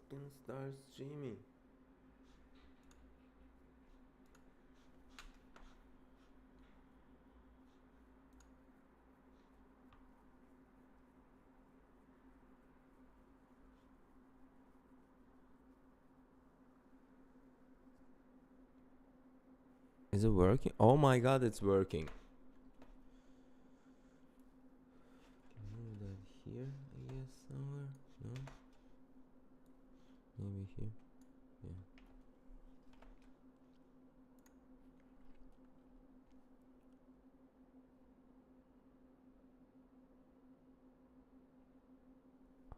fucking start streaming. Is it working? Oh my god, it's working. Move that here, I guess, somewhere. No? Maybe here. Yeah.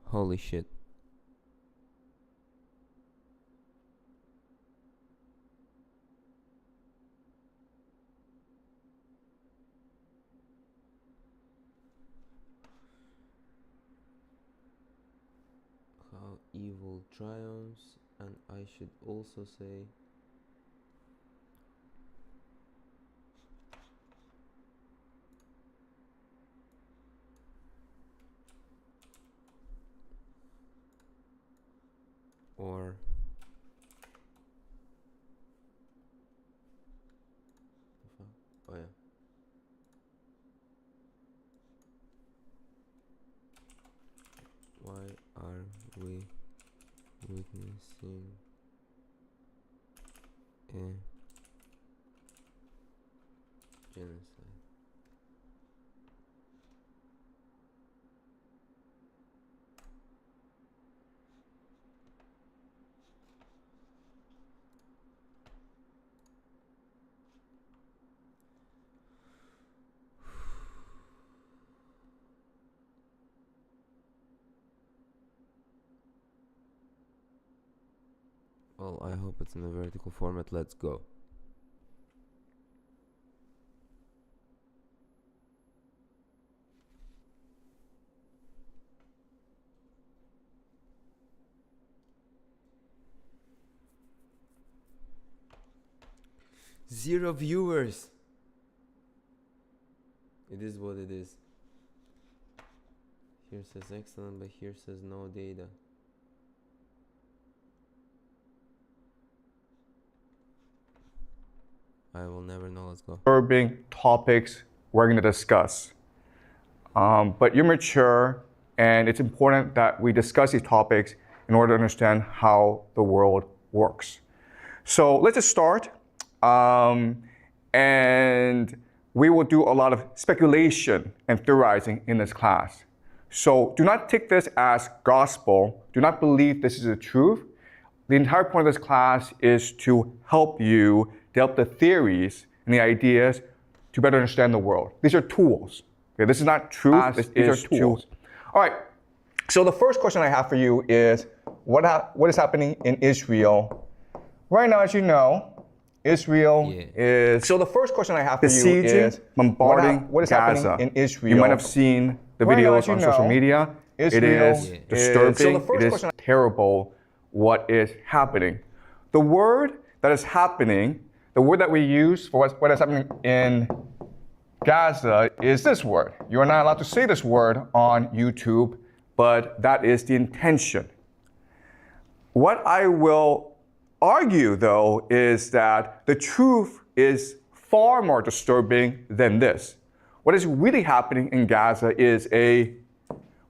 Holy shit. How evil triumphs, and I should also say or oh yeah. Why are we witnessing a genocide? Well, I hope it's in a vertical format. Let's go. Zero viewers. It is what it is. Here says excellent, but here says no data. I will never know. Let's go. Disturbing topics we're going to discuss. But you're mature, and it's important that we discuss these topics in order to understand how the world works. So let's just start. And we will do a lot of speculation and theorizing in this class. So do not take this as gospel. Do not believe this is the truth. The entire point of this class is to help you develop the theories and the ideas to better understand the world. These are tools. Okay, this is not truth. These are tools. All right. So the first question I have for you is, what is happening in Israel right now? As you know, Israel is. So the first question I have for you is bombarding what is Gaza. happening in Israel. You might have seen the videos on social media. It is disturbing. It is terrible what is happening. The word that is happening, the word that we use for what is happening in Gaza is this word. You are not allowed to say this word on YouTube, but that is the intention. What I will argue, though, is that the truth is far more disturbing than this. What is really happening in Gaza is a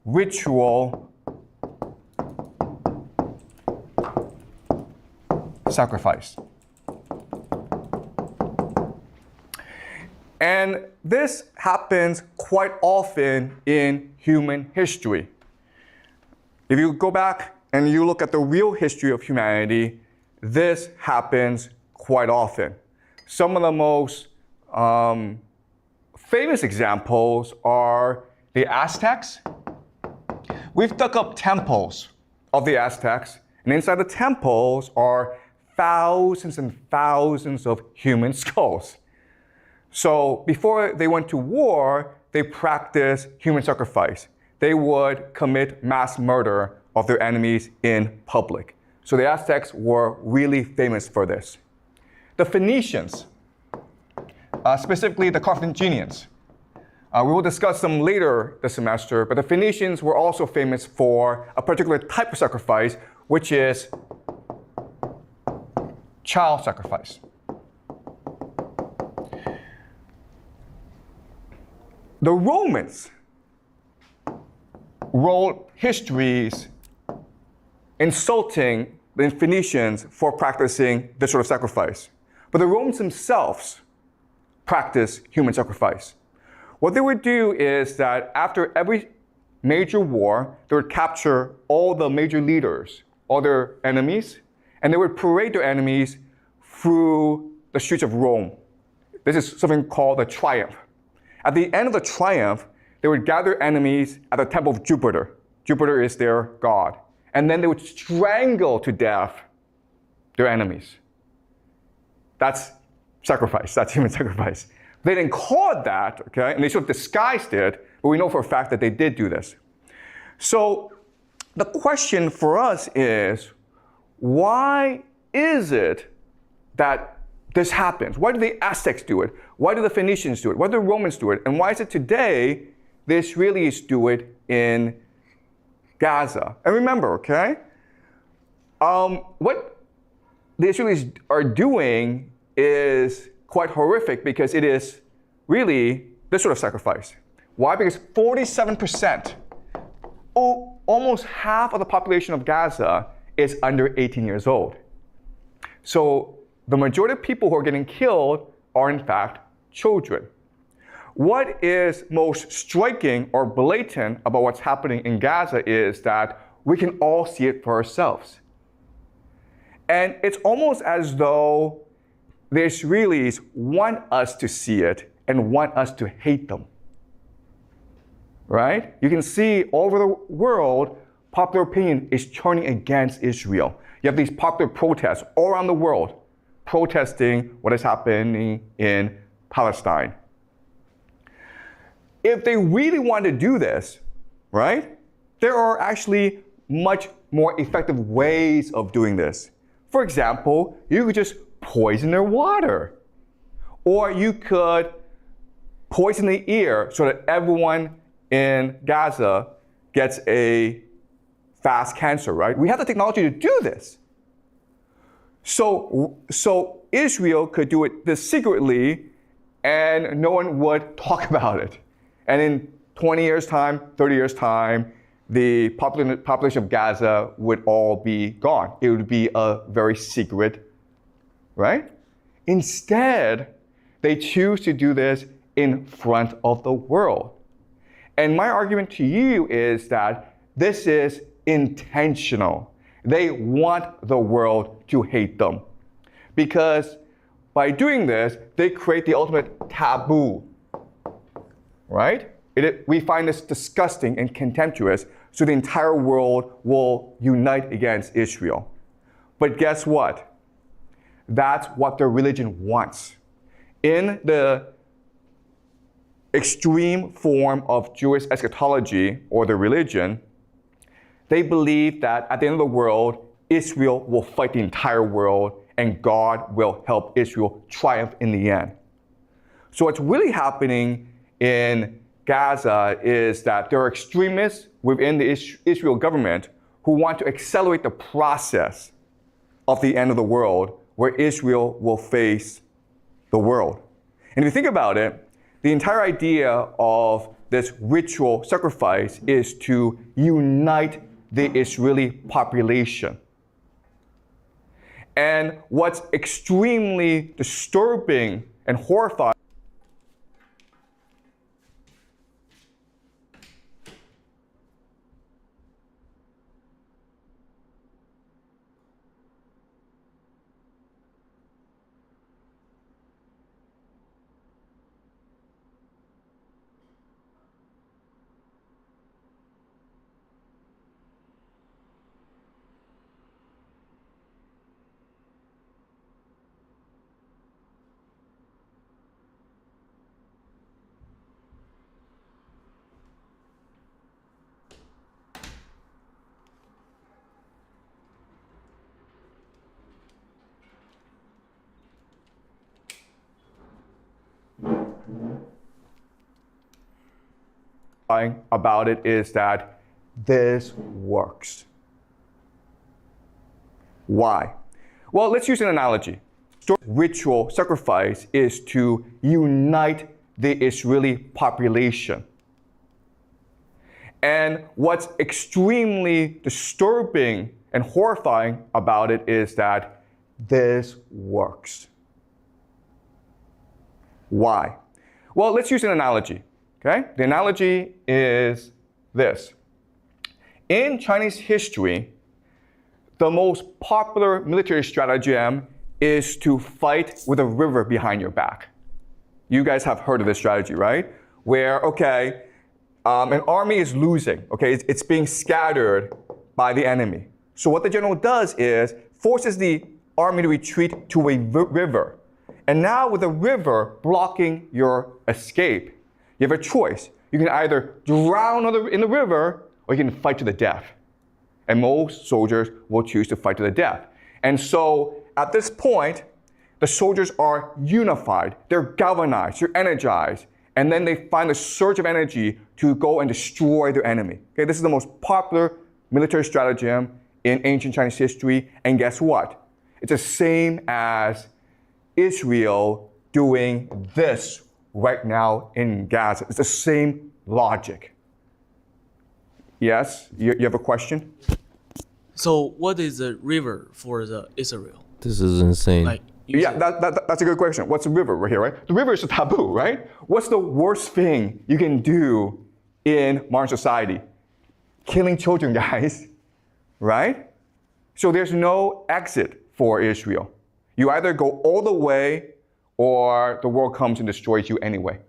ritual sacrifice. And this happens quite often in human history. If you go back and you look at the real history of humanity, this happens quite often. Some of the most famous examples are the Aztecs. We've dug up temples of the Aztecs, and inside the temples are thousands and thousands of human skulls. So before they went to war, they practiced human sacrifice. They would commit mass murder of their enemies in public. So the Aztecs were really famous for this. The Phoenicians, specifically the Carthaginians, we will discuss them later this semester, but the Phoenicians were also famous for a particular type of sacrifice, which is child sacrifice. The Romans wrote histories insulting the Phoenicians for practicing this sort of sacrifice. But the Romans themselves practiced human sacrifice. What they would do is that after every major war, they would capture all the major leaders, all their enemies, and they would parade their enemies through the streets of Rome. This is something called the triumph. At the end of the triumph, they would gather enemies at the temple of Jupiter. Jupiter is their god. And then they would strangle to death their enemies. That's sacrifice. That's human sacrifice. They didn't call it that, okay? And they sort of disguised it, but we know for a fact that they did do this. So the question for us is, why is it that this happens? Why do the Aztecs do it? Why do the Phoenicians do it? Why do the Romans do it? And why is it today the Israelis do it in Gaza? And remember, okay, what the Israelis are doing is quite horrific because it is really this sort of sacrifice. Why? Because 47%, almost half of the population of Gaza is under 18 years old. So the majority of people who are getting killed are in fact children. What is most striking or blatant about what's happening in Gaza is that we can all see it for ourselves. And it's almost as though the Israelis want us to see it and want us to hate them. Right? You can see all over the world, popular opinion is turning against Israel. You have these popular protests all around the world protesting what is happening in Palestine. If they really want to do this, right, there are actually much more effective ways of doing this. For example, you could just poison their water. Or you could poison the air so that everyone in Gaza gets a fast cancer, right? We have the technology to do this. So Israel could do it this secretly and no one would talk about it. And in 20 years' time, 30 years' time, the population of Gaza would all be gone. It would be a very secret, right? Instead, they choose to do this in front of the world. And my argument to you is that this is intentional. They want the world to hate them. Because by doing this, they create the ultimate taboo, right? We find this disgusting and contemptuous, so the entire world will unite against Israel. But guess what? That's what their religion wants. In the extreme form of Jewish eschatology, or their religion, they believe that at the end of the world, Israel will fight the entire world and God will help Israel triumph in the end. So what's really happening in Gaza is that there are extremists within the Israel government who want to accelerate the process of the end of the world where Israel will face the world. And if you think about it, the entire idea of this ritual sacrifice is to unite the Israeli population. And what's extremely disturbing and horrifying about it is that this works. Why? Well, let's use an analogy. Ritual sacrifice is to unite the Israeli population. And what's extremely disturbing and horrifying about it is that this works. Why? Well, let's use an analogy, okay? The analogy is this. In Chinese history, the most popular military stratagem is to fight with a river behind your back. You guys have heard of this strategy, right? Where, okay, an army is losing, okay? It's being scattered by the enemy. So what the general does is forces the army to retreat to a river. And now with the river blocking your escape, you have a choice. You can either drown in the river or you can fight to the death. And most soldiers will choose to fight to the death. And so at this point, the soldiers are unified, they're galvanized, they're energized, and then they find a surge of energy to go and destroy their enemy. Okay, this is the most popular military stratagem in ancient Chinese history, and guess what? It's the same as Israel doing this right now in Gaza. It's the same logic. Yes, you have a question? So what is the river for the Israel? This is insane. Like, Yeah, that's a good question. What's a river right here, right? The river is a taboo, right? What's the worst thing you can do in modern society? Killing children, guys, right? So there's no exit for Israel. You either go all the way or the world comes and destroys you anyway.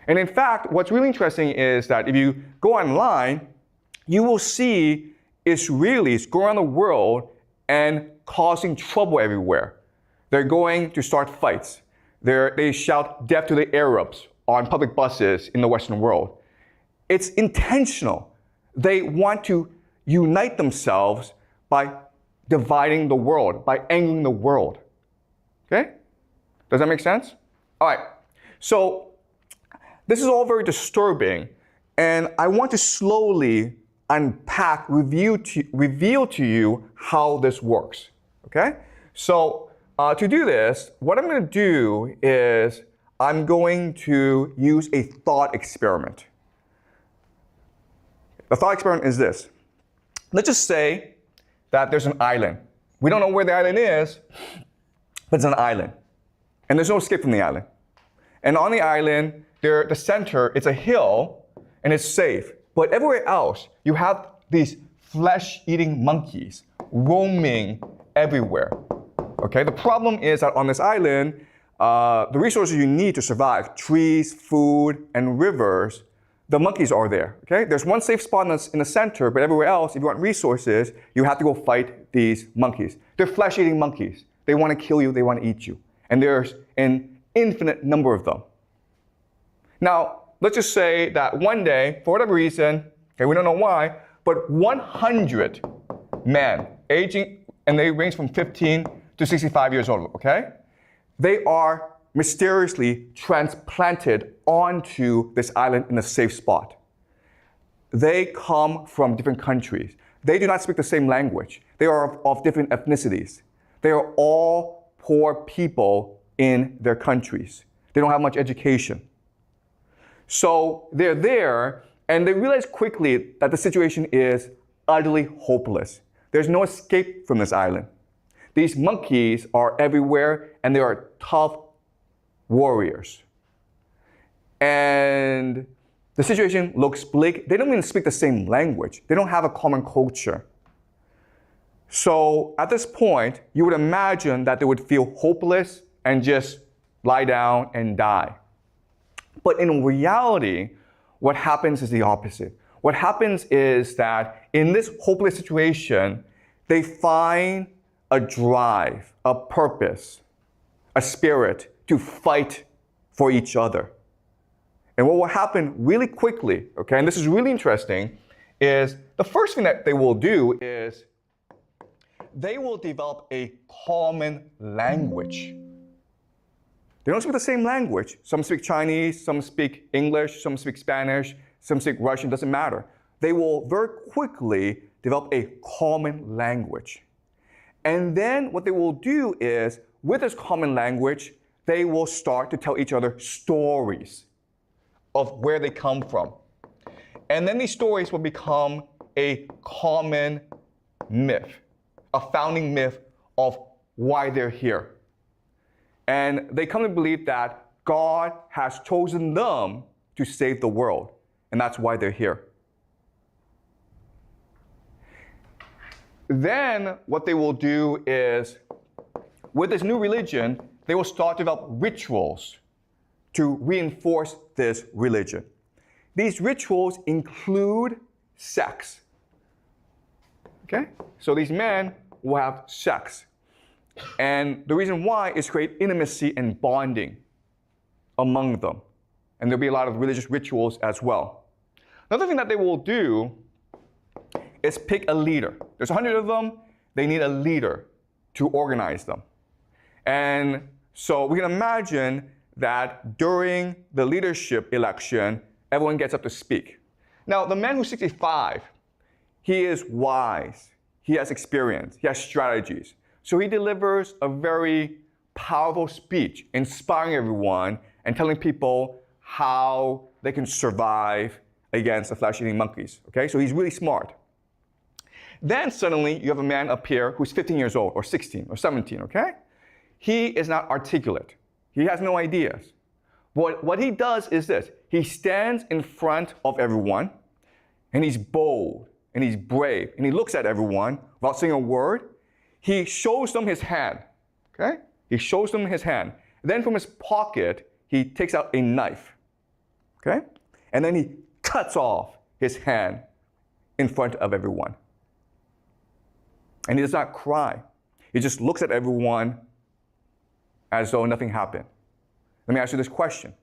And in fact, what's really interesting is that if you go online, you will see Israelis go around the world and causing trouble everywhere. They're going to start fights. They shout death to the Arabs on public buses in the Western world. It's intentional. They want to unite themselves by dividing the world, by angering the world. Okay? Does that make sense? All right. So this is all very disturbing, and I want to slowly unpack, reveal to you how this works. Okay? So to do this, what I'm going to do is I'm going to use a thought experiment. The thought experiment is this. Let's just say that there's an island. We don't know where the island is, but it's an island. And there's no escape from the island. And on the island, the center, it's a hill, and it's safe. But everywhere else, you have these flesh-eating monkeys roaming everywhere. Okay? The problem is that on this island, the resources you need to survive, trees, food, and rivers, the monkeys are there. Okay? There's one safe spot in the center, but everywhere else, if you want resources, you have to go fight these monkeys. They're flesh-eating monkeys. They want to kill you, they want to eat you. And there's an infinite number of them. Now, let's just say that one day, for whatever reason, okay, we don't know why, but 100 men aging, and they range from 15 to 65 years old, okay? They are mysteriously transplanted onto this island in a safe spot. They come from different countries. They do not speak the same language. They are of different ethnicities. They are all poor people in their countries. They don't have much education. So they're there, and they realize quickly that the situation is utterly hopeless. There's no escape from this island. These monkeys are everywhere, and they are tough warriors. And the situation looks bleak. They don't even speak the same language. They don't have a common culture. So at this point, you would imagine that they would feel hopeless and just lie down and die. But in reality, what happens is the opposite. What happens is that in this hopeless situation, they find a drive, a purpose, a spirit to fight for each other. And what will happen really quickly, okay, and this is really interesting, is the first thing that they will do is they will develop a common language. They don't speak the same language. Some speak Chinese, some speak English, some speak Spanish, some speak Russian, doesn't matter. They will very quickly develop a common language. And then what they will do is, with this common language, they will start to tell each other stories of where they come from. And then these stories will become a common myth, a founding myth of why they're here. And they come to believe that God has chosen them to save the world, and that's why they're here. Then what they will do is, with this new religion, they will start to develop rituals to reinforce this religion. These rituals include sex. Okay? So these men will have sex. And the reason why is to create intimacy and bonding among them. And there'll be a lot of religious rituals as well. Another thing that they will do is pick a leader. There's 100 of them. They need a leader to organize them. And so we can imagine that during the leadership election, everyone gets up to speak. Now, the man who's 65, he is wise. He has experience. He has strategies. So he delivers a very powerful speech, inspiring everyone and telling people how they can survive against the flesh-eating monkeys. Okay? So he's really smart. Then suddenly you have a man up here who's 15 years old, or 16, or 17, okay? He is not articulate. He has no ideas. What he does is this. He stands in front of everyone, and he's bold, and he's brave, and he looks at everyone without saying a word. He shows them his hand, okay? He shows them his hand. Then from his pocket, he takes out a knife, okay? And then he cuts off his hand in front of everyone. And he does not cry. He just looks at everyone as though nothing happened. Let me ask you this question.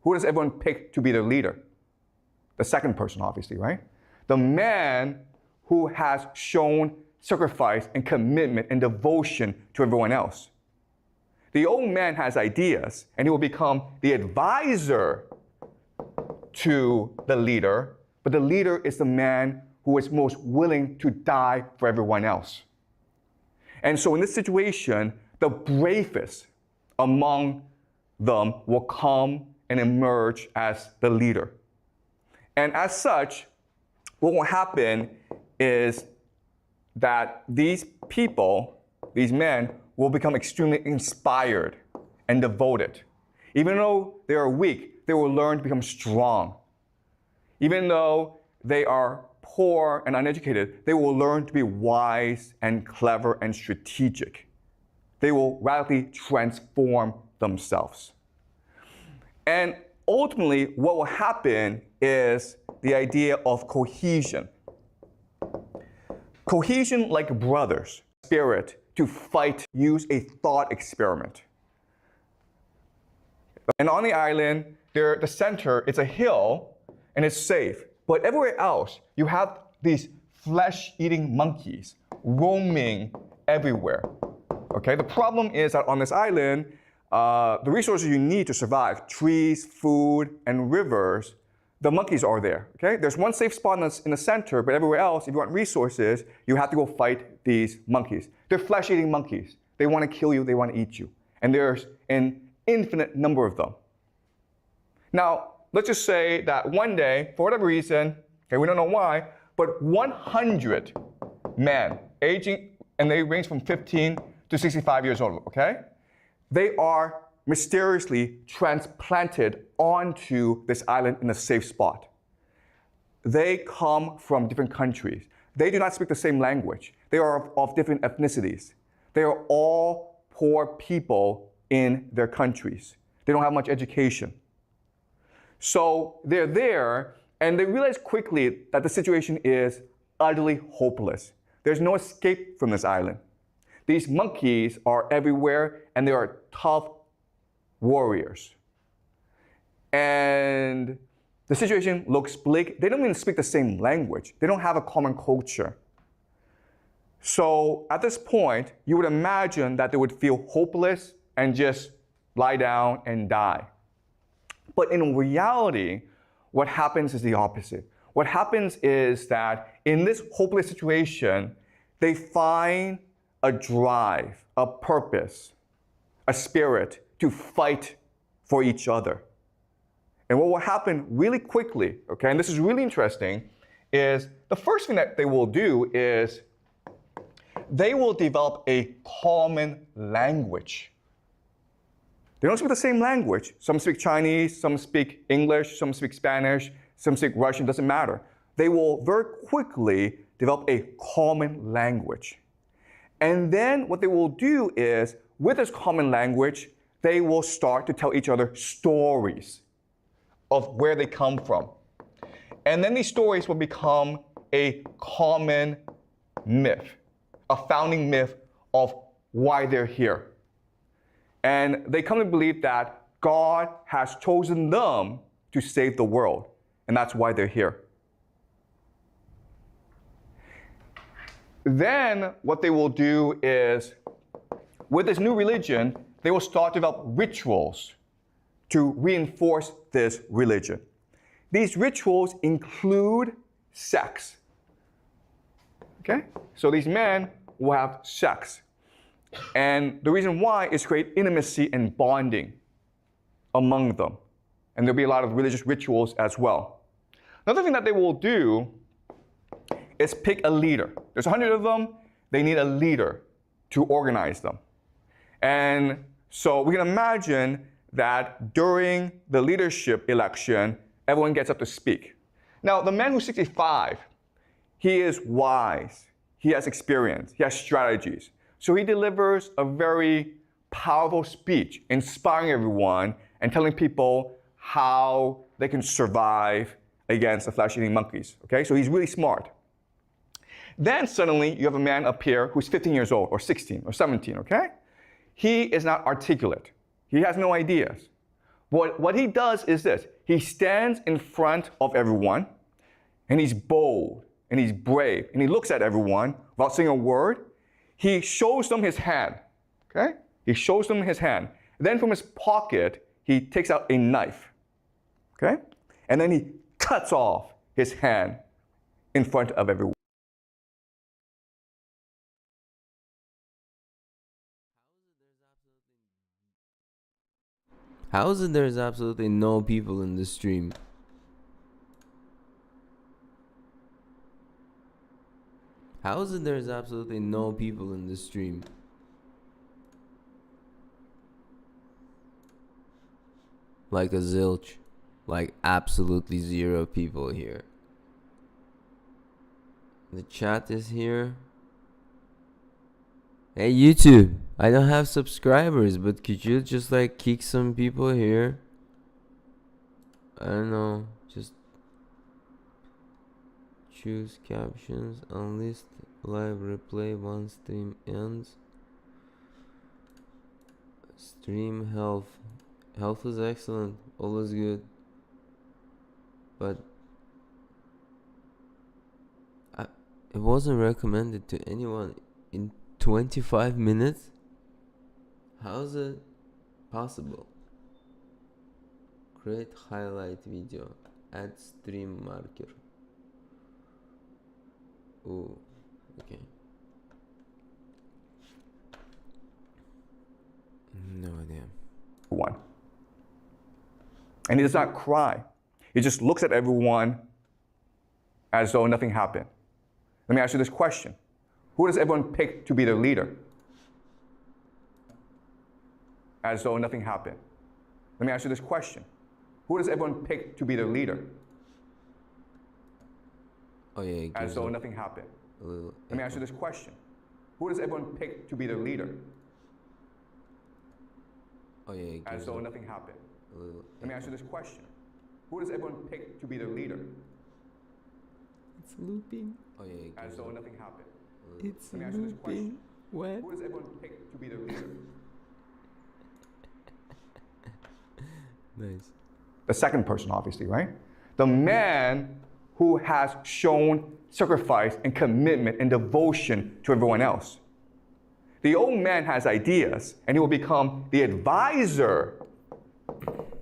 Who does everyone pick to be their leader? The second person, obviously, right? The man who has shown sacrifice and commitment and devotion to everyone else. The old man has ideas, and he will become the advisor to the leader, but the leader is the man who is most willing to die for everyone else. And so in this situation, the bravest among them will come and emerge as the leader. And as such, what will happen is that these people, these men, will become extremely inspired and devoted. Even though they are weak, they will learn to become strong. Even though they are poor and uneducated, they will learn to be wise and clever and strategic. They will radically transform themselves. And ultimately, what will happen is the idea of cohesion. Cohesion like brothers, spirit to fight, use a thought experiment. And on the island, the center, it's a hill, and it's safe. But everywhere else, you have these flesh-eating monkeys roaming everywhere. Okay, the problem is that on this island, the resources you need to survive, trees, food, and rivers, the monkeys are there. Okay, there's one safe spot in the center, but everywhere else, if you want resources, you have to go fight these monkeys. They're flesh-eating monkeys. They want to kill you, they want to eat you. And there's an infinite number of them. Now, let's just say that one day, for whatever reason, okay, we don't know why, but 100 men aging, and they range from 15 to 65 years old, okay? They are mysteriously transplanted onto this island in a safe spot. They come from different countries. They do not speak the same language. They are of different ethnicities. They are all poor people in their countries. They don't have much education. So they're there, and they realize quickly that the situation is utterly hopeless. There's no escape from this island. These monkeys are everywhere, and they are tough warriors. And the situation looks bleak. They don't even speak the same language. They don't have a common culture. So at this point, you would imagine that they would feel hopeless and just lie down and die. But in reality, what happens is the opposite. what happens is that in this hopeless situation, they find a drive, a purpose, a spirit to fight for each other. And what will happen really quickly, okay, and this is really interesting, is the first thing that they will do is they will develop a common language. They don't speak the same language. Some speak Chinese, some speak English, some speak Spanish, some speak Russian, doesn't matter. They will very quickly develop a common language. And then what they will do is, with this common language, they will start to tell each other stories of where they come from. And then these stories will become a common myth, a founding myth of why they're here. And they come to believe that God has chosen them to save the world, and that's why they're here. Then what they will do is, with this new religion, they will start to develop rituals to reinforce this religion. These rituals include sex. Okay? So these men will have sex. And the reason why is to create intimacy and bonding among them. And there'll be a lot of religious rituals as well. Another thing that they will do is pick a leader. There's 100 of them. They need a leader to organize them. And so we can imagine that during the leadership election, everyone gets up to speak. Now, the man who's 65, he is wise. He has experience. He has strategies. So he delivers a very powerful speech, inspiring everyone and telling people how they can survive against the flesh-eating monkeys. Okay, so he's really smart. Then suddenly you have a man up here who's 15 years old, or 16, or 17, okay? He is not articulate. He has no ideas. What he does is this. He stands in front of everyone, and he's bold, and he's brave, and he looks at everyone without saying a word. He shows them his hand, okay? He shows them his hand. Then from his pocket, he takes out a knife, okay? And then he cuts off his hand in front of everyone. How is it there's absolutely no people in the stream? How is it there's absolutely no people in the stream? Like a zilch. Like absolutely zero people here. The chat is here. Hey YouTube, I don't have subscribers, but could you just like kick some people here? I don't know, just choose captions, unlist live replay once stream ends. Stream health. Health is excellent, always good. But it wasn't recommended to anyone in 25 minutes? How is it possible? Create highlight video. Add stream marker. Oh, okay. No idea. One. And he does not cry. He just looks at everyone as though nothing happened. Let me ask you this question. Who does everyone pick to be their leader? As though nothing happened. Let me ask you this question. Who does everyone pick to be their leader? Oh yeah. As though nothing happened. Let me ask you this question. Who does everyone pick to be their leader? Oh yeah. As though nothing happened. Let me ask you this question. Who does everyone pick to be their leader? It's looping. Oh yeah. As though nothing happened. It's Let me ask you this question. looping. What? Who does everyone pick to be their leader? Nice. The second person, obviously, right? The man who has shown sacrifice and commitment and devotion to everyone else. The old man has ideas, and he will become the advisor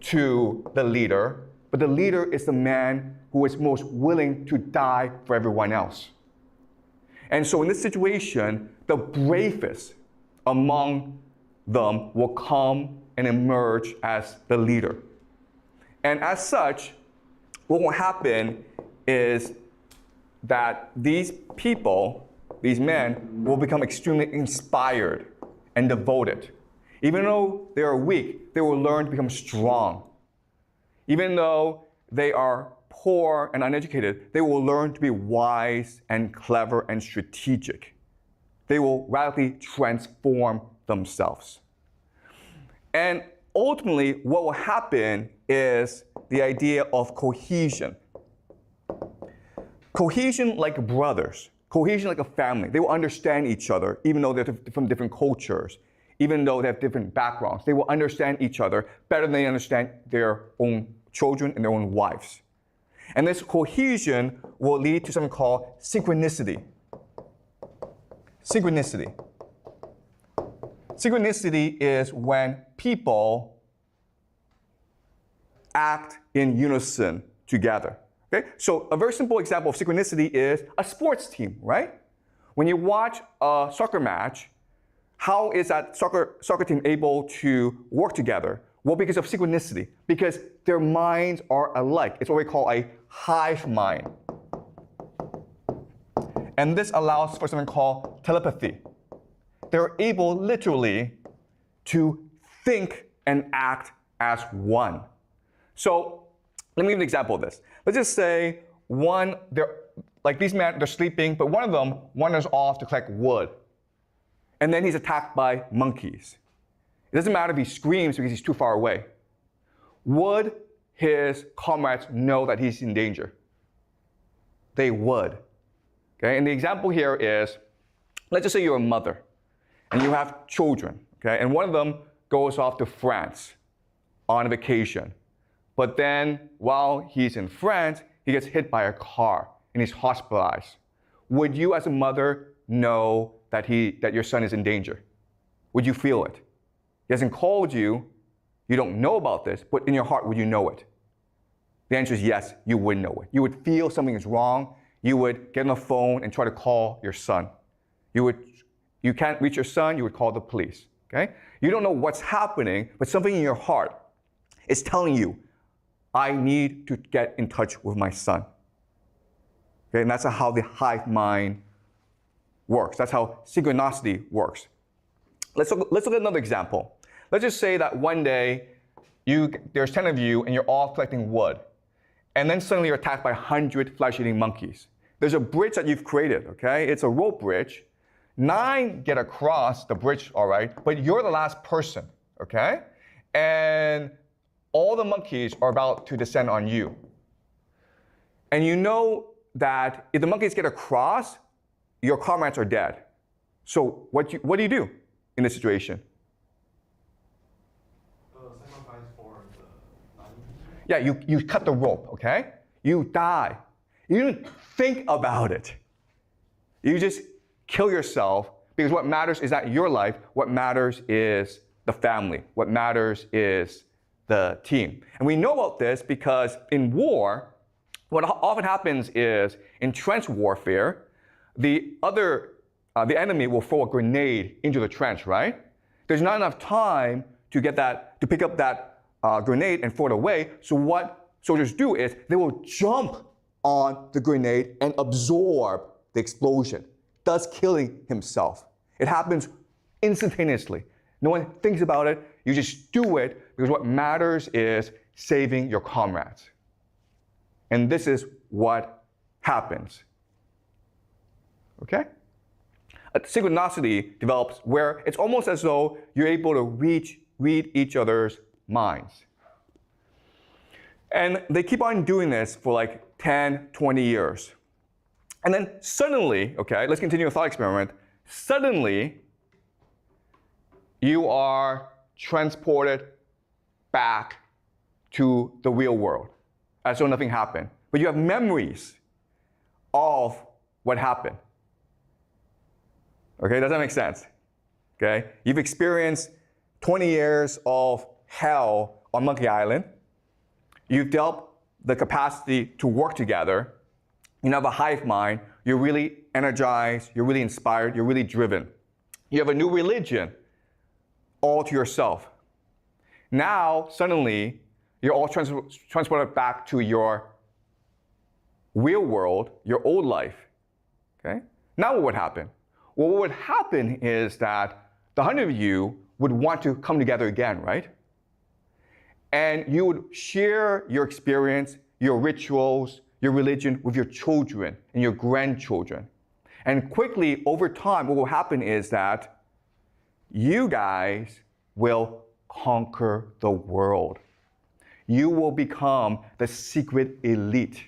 to the leader, but the leader is the man who is most willing to die for everyone else. And so in this situation, the bravest among them will come and emerge as the leader. And as such, what will happen is that these people, these men, will become extremely inspired and devoted. Even though they are weak, they will learn to become strong. Even though they are poor and uneducated, they will learn to be wise and clever and strategic. They will radically transform themselves. And ultimately, what will happen is the idea of cohesion. Cohesion like brothers, cohesion like a family. They will understand each other, even though they're from different cultures, even though they have different backgrounds. They will understand each other better than they understand their own children and their own wives. And this cohesion will lead to something called synchronicity. Synchronicity. Synchronicity is when people act in unison together. Okay? So a very simple example of synchronicity is a sports team, right? When you watch a soccer match, how is that soccer team able to work together? Well, because of synchronicity, because their minds are alike. It's what we call a hive mind. And this allows for something called telepathy. They're able literally to think and act as one. So let me give an example of this. Let's just say these men, they're sleeping, but one of them wanders off to collect wood. And then he's attacked by monkeys. It doesn't matter if he screams because he's too far away. Would his comrades know that he's in danger? They would. Okay? And the example here is, let's just say you're a mother and you have children, okay? And one of them goes off to France on a vacation. But then while he's in France, he gets hit by a car and he's hospitalized. Would you as a mother know that your son is in danger? Would you feel it? He hasn't called you, you don't know about this, but in your heart, would you know it? The answer is yes, you would know it. You would feel something is wrong. You would get on the phone and try to call your son. You can't reach your son, you would call the police, okay? You don't know what's happening, but something in your heart is telling you, I need to get in touch with my son. Okay, and that's how the hive mind works. That's how synchronicity works. Let's look at another example. Let's just say that one day, there's 10 of you and you're all collecting wood. And then suddenly you're attacked by 100 flesh-eating monkeys. There's a bridge that you've created, okay? It's a rope bridge. 9 get across the bridge, all right, but you're the last person, okay? And all the monkeys are about to descend on you. And you know that if the monkeys get across, your comrades are dead. So what do you do in this situation? Sacrifice for the life. Yeah, you cut the rope, okay? You die. You didn't think about it. You just kill yourself because what matters is not your life. What matters is the family. What matters is the team. And we know about this because in war, what often happens is in trench warfare, the enemy will throw a grenade into the trench, right? There's not enough time to pick up that grenade and throw it away. So what soldiers do is they will jump on the grenade and absorb the explosion, thus killing himself. It happens instantaneously. No one thinks about it. You just do it because what matters is saving your comrades. And this is what happens. Okay? A synchronicity develops where it's almost as though you're able to read each other's minds. And they keep on doing this for like 10, 20 years. And then suddenly, okay, let's continue a thought experiment. Suddenly, you are transported back to the real world as though nothing happened. But you have memories of what happened. Okay, does that make sense? Okay, you've experienced 20 years of hell on Monkey Island. You've dealt the capacity to work together. You have a hive mind. You're really energized. You're really inspired. You're really driven. You have a new religion all to yourself. Now, suddenly, you're all transported back to your real world, your old life. Okay? Now what would happen? Well, what would happen is that the 100 of you would want to come together again, right? And you would share your experience, your rituals, your religion with your children and your grandchildren. And quickly, over time, what will happen is that you guys will conquer the world. You will become the secret elite.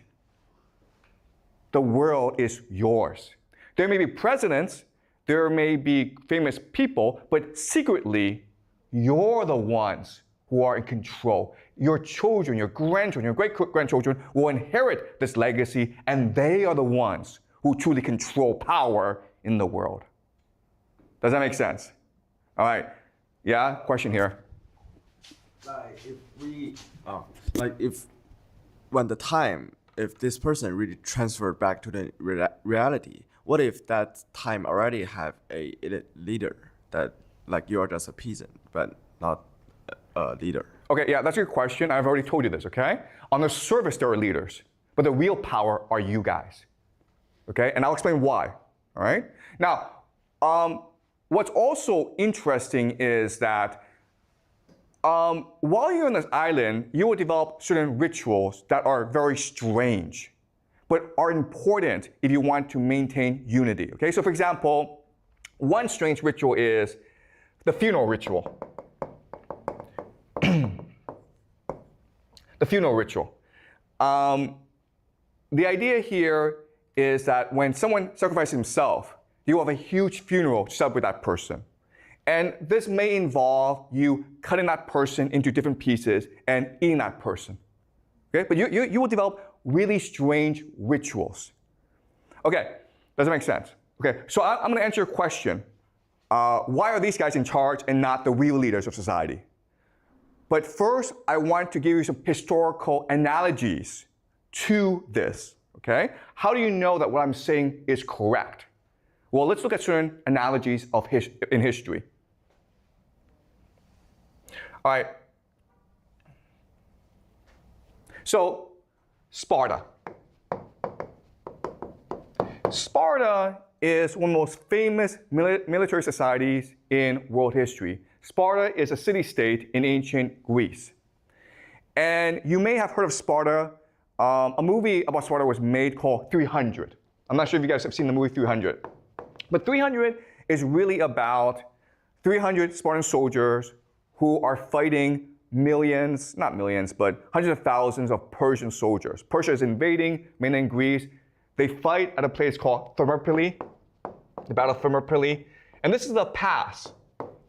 The world is yours. There may be presidents, there may be famous people, but secretly, you're the ones who are in control. Your children, your grandchildren, your great-grandchildren will inherit this legacy, and they are the ones who truly control power in the world. Does that make sense? All right. Yeah, question here. If this person really transferred back to the reality, what if that time already have a leader that like you are just a peasant, but not a leader? Okay, yeah, that's a good question. I've already told you this, okay? On the surface, there are leaders, but the real power are you guys, okay? And I'll explain why, all right? Now, what's also interesting is that while you're on this island, you will develop certain rituals that are very strange, but are important if you want to maintain unity, okay? So for example, one strange ritual is the funeral ritual. The funeral ritual. The idea here is that when someone sacrifices himself, you have a huge funeral to celebrate that person. And this may involve you cutting that person into different pieces and eating that person. Okay? But you will develop really strange rituals. Okay, does that make sense? Okay, so I'm going to answer your question. Why are these guys in charge and not the real leaders of society? But first, I want to give you some historical analogies to this. Okay? How do you know that what I'm saying is correct? Well, let's look at certain analogies in history. All right. So, Sparta. Sparta is one of the most famous military societies in world history. Sparta is a city-state in ancient Greece. And you may have heard of Sparta. A movie about Sparta was made called 300. I'm not sure if you guys have seen the movie 300. But 300 is really about 300 Spartan soldiers who are fighting millions, not millions, but hundreds of thousands of Persian soldiers. Persia is invading mainland Greece. They fight at a place called Thermopylae, the Battle of Thermopylae. And this is the pass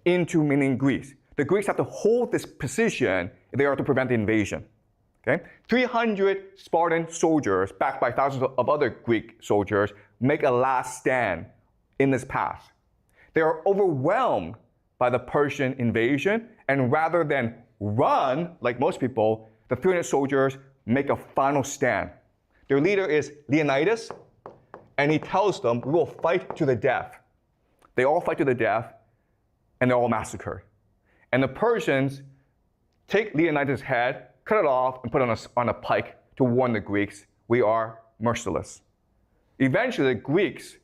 into mainland Greece. The Greeks have to hold this position if they are to prevent the invasion. Okay? 300 Spartan soldiers, backed by thousands of other Greek soldiers, make a last stand in this pass. They are overwhelmed by the Persian invasion, and rather than run, like most people, the 300 soldiers make a final stand. Their leader is Leonidas, and he tells them, we will fight to the death. They all fight to the death, and they're all massacred. And the Persians take Leonidas' head, cut it off, and put it on a pike to warn the Greeks, we are merciless. Eventually, the Greeks,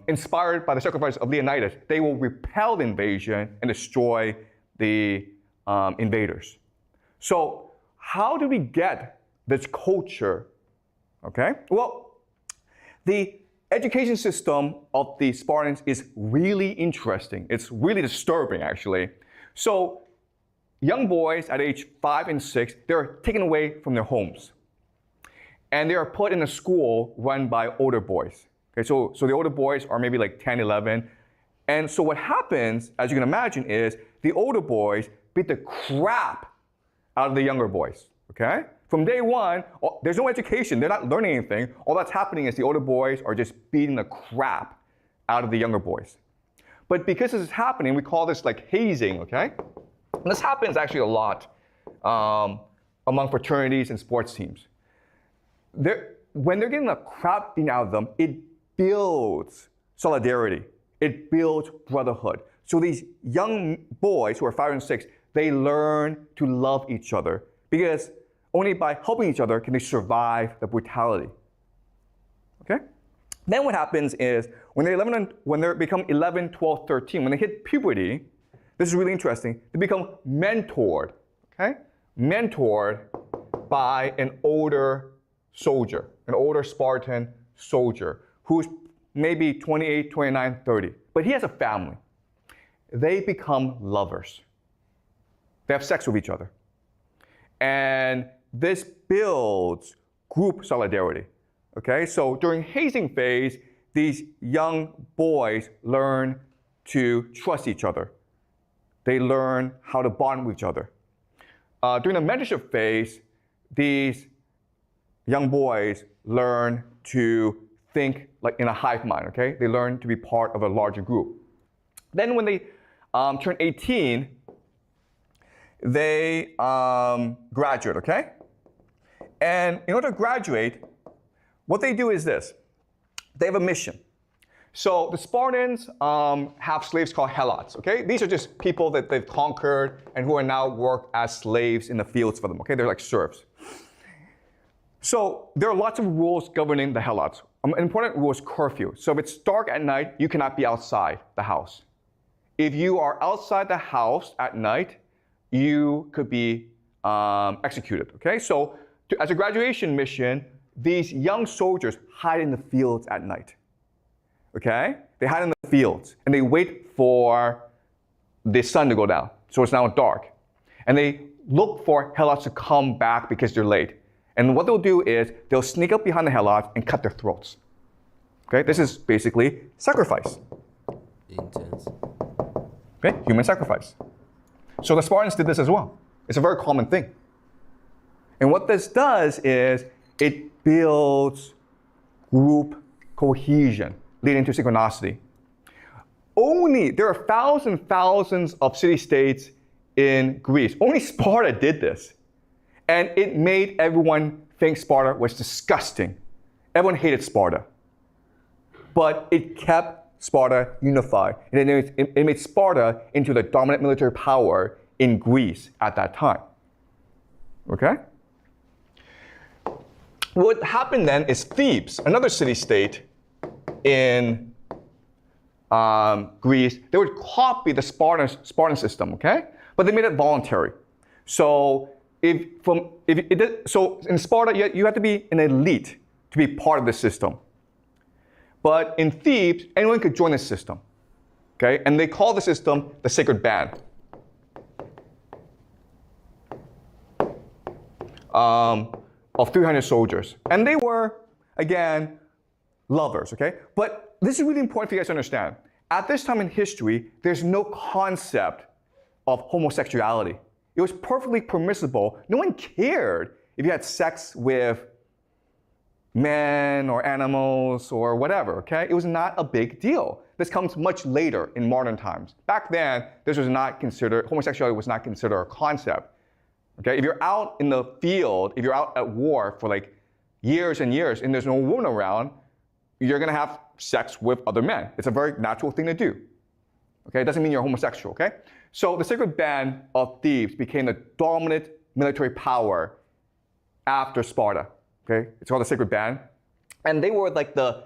inspired by the sacrifice of Leonidas, they will repel the invasion and destroy the invaders. So how do we get this culture? Okay? Well, the education system of the Spartans is really interesting. It's really disturbing, actually. So young boys at age 5 and 6, they're taken away from their homes. And they are put in a school run by older boys. Okay, so the older boys are maybe like 10, 11. And so what happens, as you can imagine, is the older boys beat the crap out of the younger boys. Okay? From day one, there's no education. They're not learning anything. All that's happening is the older boys are just beating the crap out of the younger boys. But because this is happening, we call this like hazing, okay? And this happens actually a lot among fraternities and sports teams. When they're getting the crap beaten out of them, it builds solidarity. It builds brotherhood. So these young boys who are 5 and 6, they learn to love each other because only by helping each other can they survive the brutality. Okay? Then what happens is when they become 11, 12, 13, when they hit puberty, this is really interesting, they become mentored, okay? Mentored by an older soldier, an older Spartan soldier who's maybe 28, 29, 30, but he has a family. They become lovers. They have sex with each other. And this builds group solidarity. Okay, so during hazing phase, these young boys learn to trust each other. They learn how to bond with each other. During the mentorship phase, these young boys learn to think like in a hive mind, okay? They learn to be part of a larger group. Then when they turn 18, they graduate, okay? And in order to graduate, what they do is this. They have a mission. So the Spartans have slaves called helots, okay? These are just people that they've conquered and who are now worked as slaves in the fields for them, okay? They're like serfs. So there are lots of rules governing the helots. An important rule is curfew. So if it's dark at night, you cannot be outside the house. If you are outside the house at night, you could be executed, okay? So as a graduation mission, these young soldiers hide in the fields at night, okay? They hide in the fields, and they wait for the sun to go down, so it's now dark. And they look for helots to come back because they're late. And what they'll do is they'll sneak up behind the helots and cut their throats. Okay, this is basically sacrifice. Intense. Okay, human sacrifice. So the Spartans did this as well. It's a very common thing. And what this does is it builds group cohesion, leading to synchronicity. There are thousands of city-states in Greece. Only Sparta did this. And it made everyone think Sparta was disgusting. Everyone hated Sparta. But it kept Sparta unified. And it made Sparta into the dominant military power in Greece at that time. Okay? What happened then is Thebes, another city-state in Greece, they would copy the Spartan system, okay? But they made it voluntary. So so in Sparta, you have to be an elite to be part of the system. But in Thebes, anyone could join the system, okay? And they call the system the sacred band. Of 300 soldiers. And they were, again, lovers, okay? But this is really important for you guys to understand. At this time in history, there's no concept of homosexuality. It was perfectly permissible. No one cared if you had sex with men or animals or whatever, okay? It was not a big deal. This comes much later in modern times. Back then, homosexuality was not considered a concept. Okay, if you're out in the field, if you're out at war for like years and years and there's no woman around, you're gonna have sex with other men. It's a very natural thing to do. Okay, it doesn't mean you're homosexual, okay? So the sacred band of Thebes became the dominant military power after Sparta, okay? It's called the sacred band. And they were like the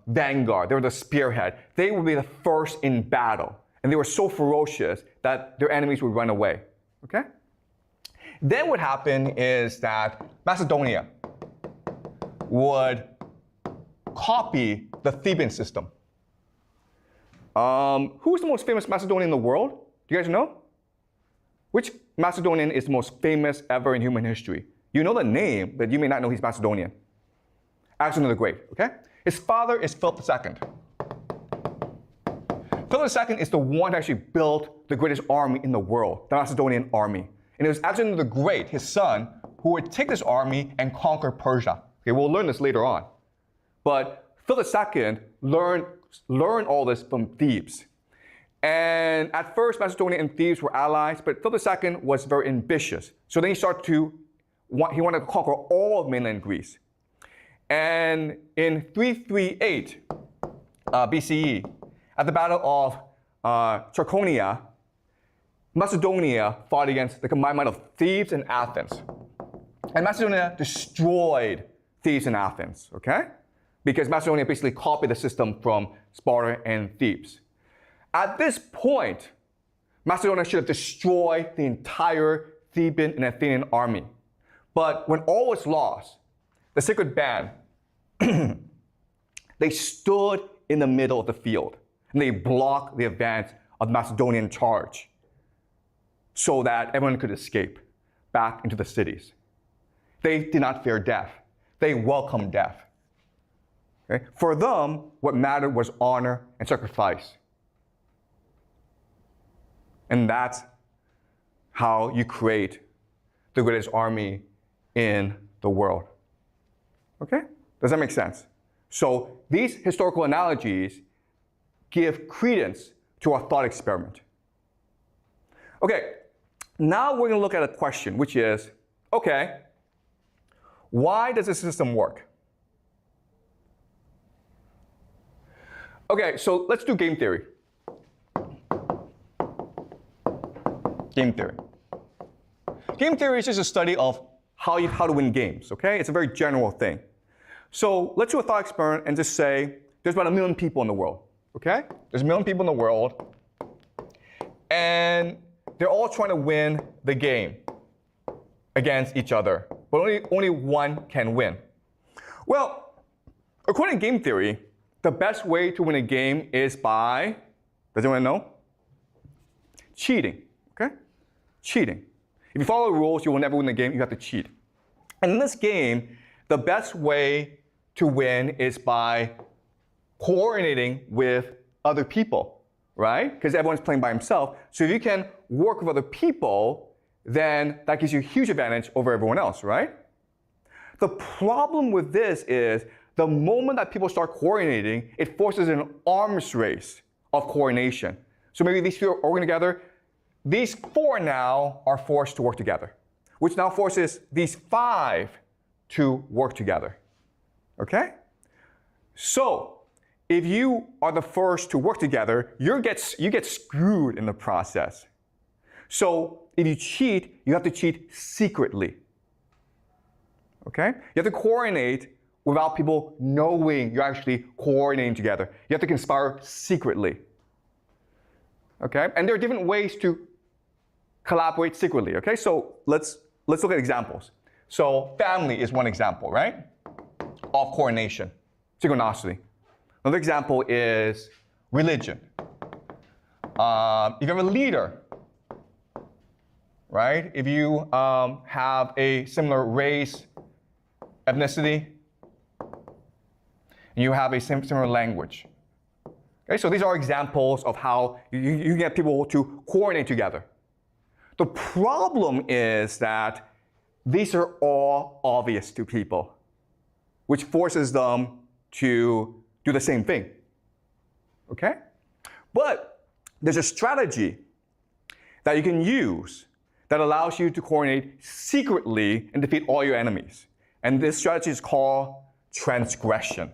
vanguard, they were the spearhead. They would be the first in battle. And they were so ferocious that their enemies would run away, okay? Then what happened is that Macedonia would copy the Theban system. Who's the most famous Macedonian in the world? Do you guys know? Which Macedonian is the most famous ever in human history? You know the name, but you may not know he's Macedonian. Alexander the Great, okay? His father is Philip II. Philip II is the one who actually built the greatest army in the world, the Macedonian army. And it was Alexander the Great, his son, who would take this army and conquer Persia. Okay, we'll learn this later on. But Philip II learned all this from Thebes. And at first, Macedonia and Thebes were allies, but Philip II was very ambitious. So then he wanted to conquer all of mainland Greece. And in 338 BCE, at the Battle of Trachonia, Macedonia fought against the combined might of Thebes and Athens. And Macedonia destroyed Thebes and Athens, okay? Because Macedonia basically copied the system from Sparta and Thebes. At this point, Macedonia should have destroyed the entire Theban and Athenian army. But when all was lost, the sacred band, they stood in the middle of the field, and they blocked the advance of the Macedonian charge so that everyone could escape back into the cities. They did not fear death. They welcomed death. Okay? For them, what mattered was honor and sacrifice. And that's how you create the greatest army in the world. Okay? Does that make sense? So these historical analogies give credence to our thought experiment. Okay, now we're going to look at a question, which is, okay, why does this system work? Okay, so let's do game theory. Game theory. Game theory is just a study of how to win games, okay? It's a very general thing. So let's do a thought experiment and just say there's about 1 million people in the world, okay? There's 1 million people in the world, and they're all trying to win the game against each other, but only one can win. Well, according to game theory, the best way to win a game is by, does anyone know? Cheating, okay? Cheating. If you follow the rules, you will never win the game, you have to cheat. And in this game, the best way to win is by coordinating with other people, right? Because everyone's playing by himself. So if you can work with other people, then that gives you a huge advantage over everyone else, right? The problem with this is the moment that people start coordinating, it forces an arms race of coordination. So maybe these two are working together. These 4 now are forced to work together, which now forces these 5 to work together. Okay? So if you are the first to work together, you get screwed in the process. So if you cheat, you have to cheat secretly. Okay? You have to coordinate without people knowing you're actually coordinating together. You have to conspire secretly. Okay? And there are different ways to collaborate secretly. Okay? So let's look at examples. So family is one example, right? Of coordination, synchronicity. Another example is religion. If you have a leader, right? If you have a similar race, ethnicity, and you have a similar language. Okay, so these are examples of how you get people to coordinate together. The problem is that these are all obvious to people, which forces them to do the same thing. Okay? But there's a strategy that you can use that allows you to coordinate secretly and defeat all your enemies. And this strategy is called transgression.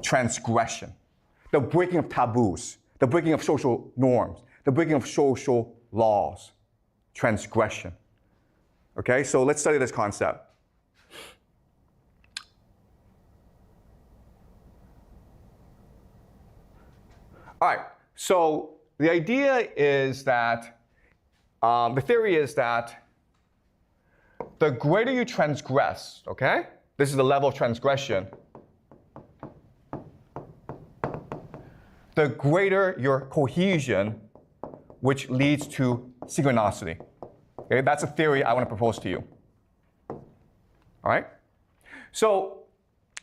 Transgression. The breaking of taboos, the breaking of social norms, the breaking of social laws. Transgression. Okay, so let's study this concept. All right, so the idea is that, the theory is that the greater you transgress, okay? This is the level of transgression. The greater your cohesion, which leads to synchronicity. Okay, that's a theory I want to propose to you. All right? So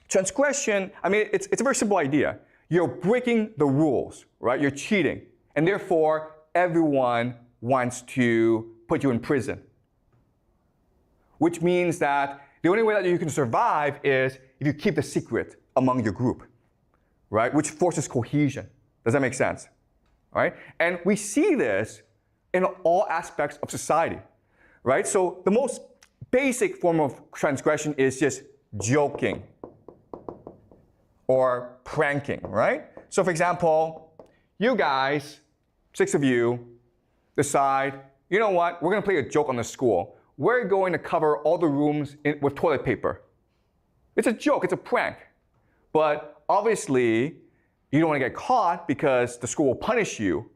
transgression, I mean, it's a very simple idea. You're breaking the rules, right? You're cheating. And therefore, everyone wants to put you in prison. Which means that the only way that you can survive is if you keep the secret among your group, right? Which forces cohesion. Does that make sense? All right? And we see this in all aspects of society, right? So the most basic form of transgression is just joking or pranking, right? So for example, you guys, 6 of you, decide, you know what, we're gonna play a joke on the school. We're going to cover all the rooms with toilet paper. It's a joke, it's a prank. But obviously, you don't want to get caught because the school will punish you.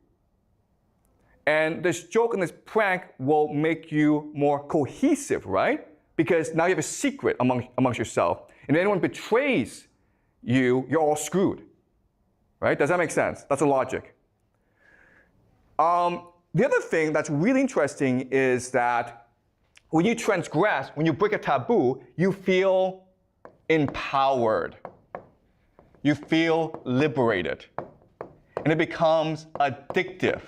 And this joke and this prank will make you more cohesive, right? Because now you have a secret amongst yourself. And if anyone betrays you, you're all screwed. Right? Does that make sense? That's the logic. The other thing that's really interesting is that when you transgress, when you break a taboo, you feel empowered. You feel liberated. And it becomes addictive.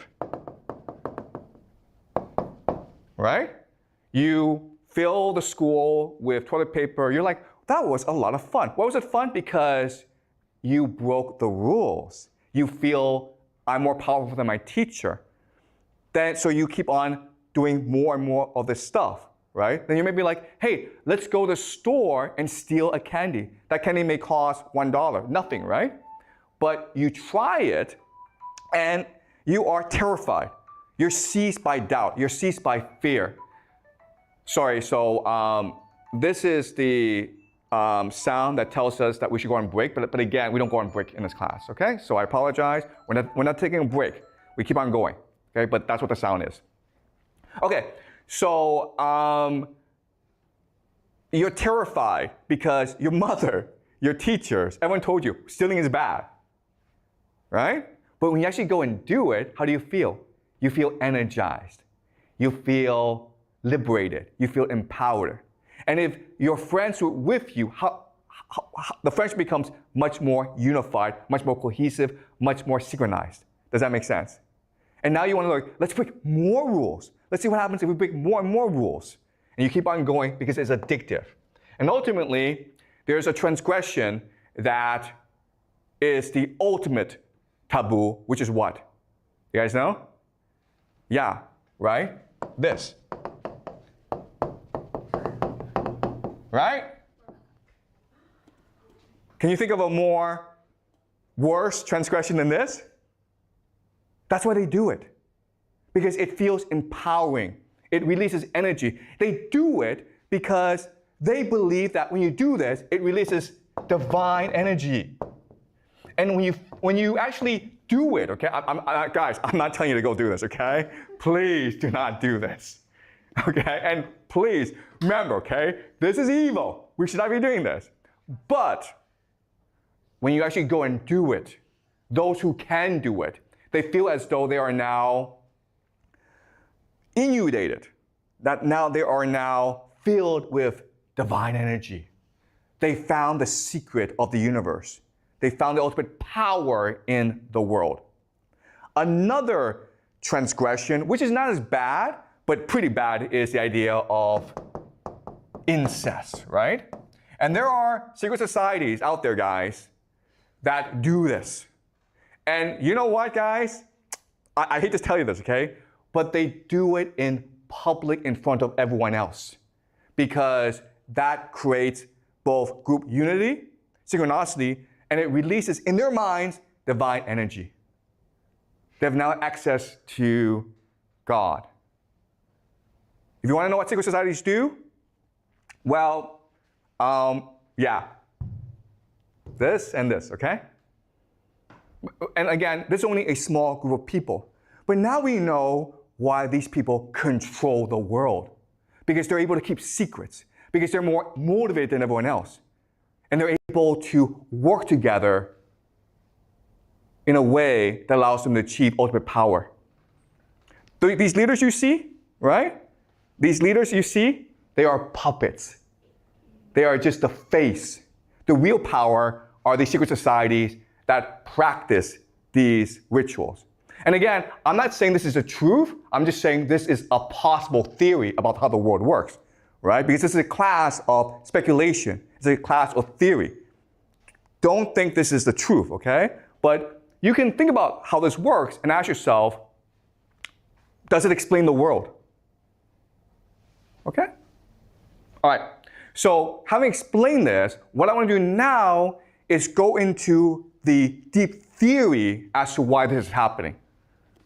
Right? You fill the school with toilet paper. You're like, that was a lot of fun. Why was it fun? Because you broke the rules. You feel I'm more powerful than my teacher. So you keep on doing more and more of this stuff, right? Then you may be like, hey, let's go to the store and steal a candy. That candy may cost $1, nothing, right? But you try it and you are terrified. You're seized by doubt. You're seized by fear. Sorry, so this is the sound that tells us that we should go on break, but again, we don't go on break in this class, okay? So I apologize. We're not taking a break. We keep on going, okay? But that's what the sound is. Okay, so you're terrified because your mother, your teachers, everyone told you stealing is bad, right? But when you actually go and do it, how do you feel? You feel energized. You feel liberated. You feel empowered. And if your friends are with you, the friendship becomes much more unified, much more cohesive, much more synchronized. Does that make sense? And now you want to like, let's break more rules. Let's see what happens if we break more and more rules. And you keep on going because it's addictive. And ultimately, there's a transgression that is the ultimate taboo, which is what? You guys know? Yeah, right? This. Right? Can you think of a more worse transgression than this? That's why they do it. Because it feels empowering. It releases energy. They do it because they believe that when you do this, it releases divine energy. And when you actually do it, okay? Guys, I'm not telling you to go do this, okay? Please do not do this. Okay? And please remember, okay? This is evil. We should not be doing this. But when you actually go and do it, those who can do it, they feel as though they are now inundated, that now they are now filled with divine energy. They found the secret of the universe. They found the ultimate power in the world. Another transgression, which is not as bad, but pretty bad, is the idea of incest, right? And there are secret societies out there, guys, that do this. And you know what, guys? I hate to tell you this, okay? But they do it in public in front of everyone else because that creates both group unity, synchronicity, and it releases in their minds divine energy. They have now access to God. If you want to know what secret societies do, well, yeah, this and this, okay? And again, this is only a small group of people. But now we know why these people control the world. Because they're able to keep secrets. Because they're more motivated than everyone else. And they're able to work together in a way that allows them to achieve ultimate power. These leaders you see, right? These leaders you see, they are puppets. They are just the face. The real power are these secret societies that practice these rituals. And again, I'm not saying this is the truth. I'm just saying this is a possible theory about how the world works, right? Because this is a class of speculation. It's a class of theory. Don't think this is the truth, okay? But you can think about how this works and ask yourself, does it explain the world? Okay? All right. So having explained this, what I want to do now is go into the deep theory as to why this is happening.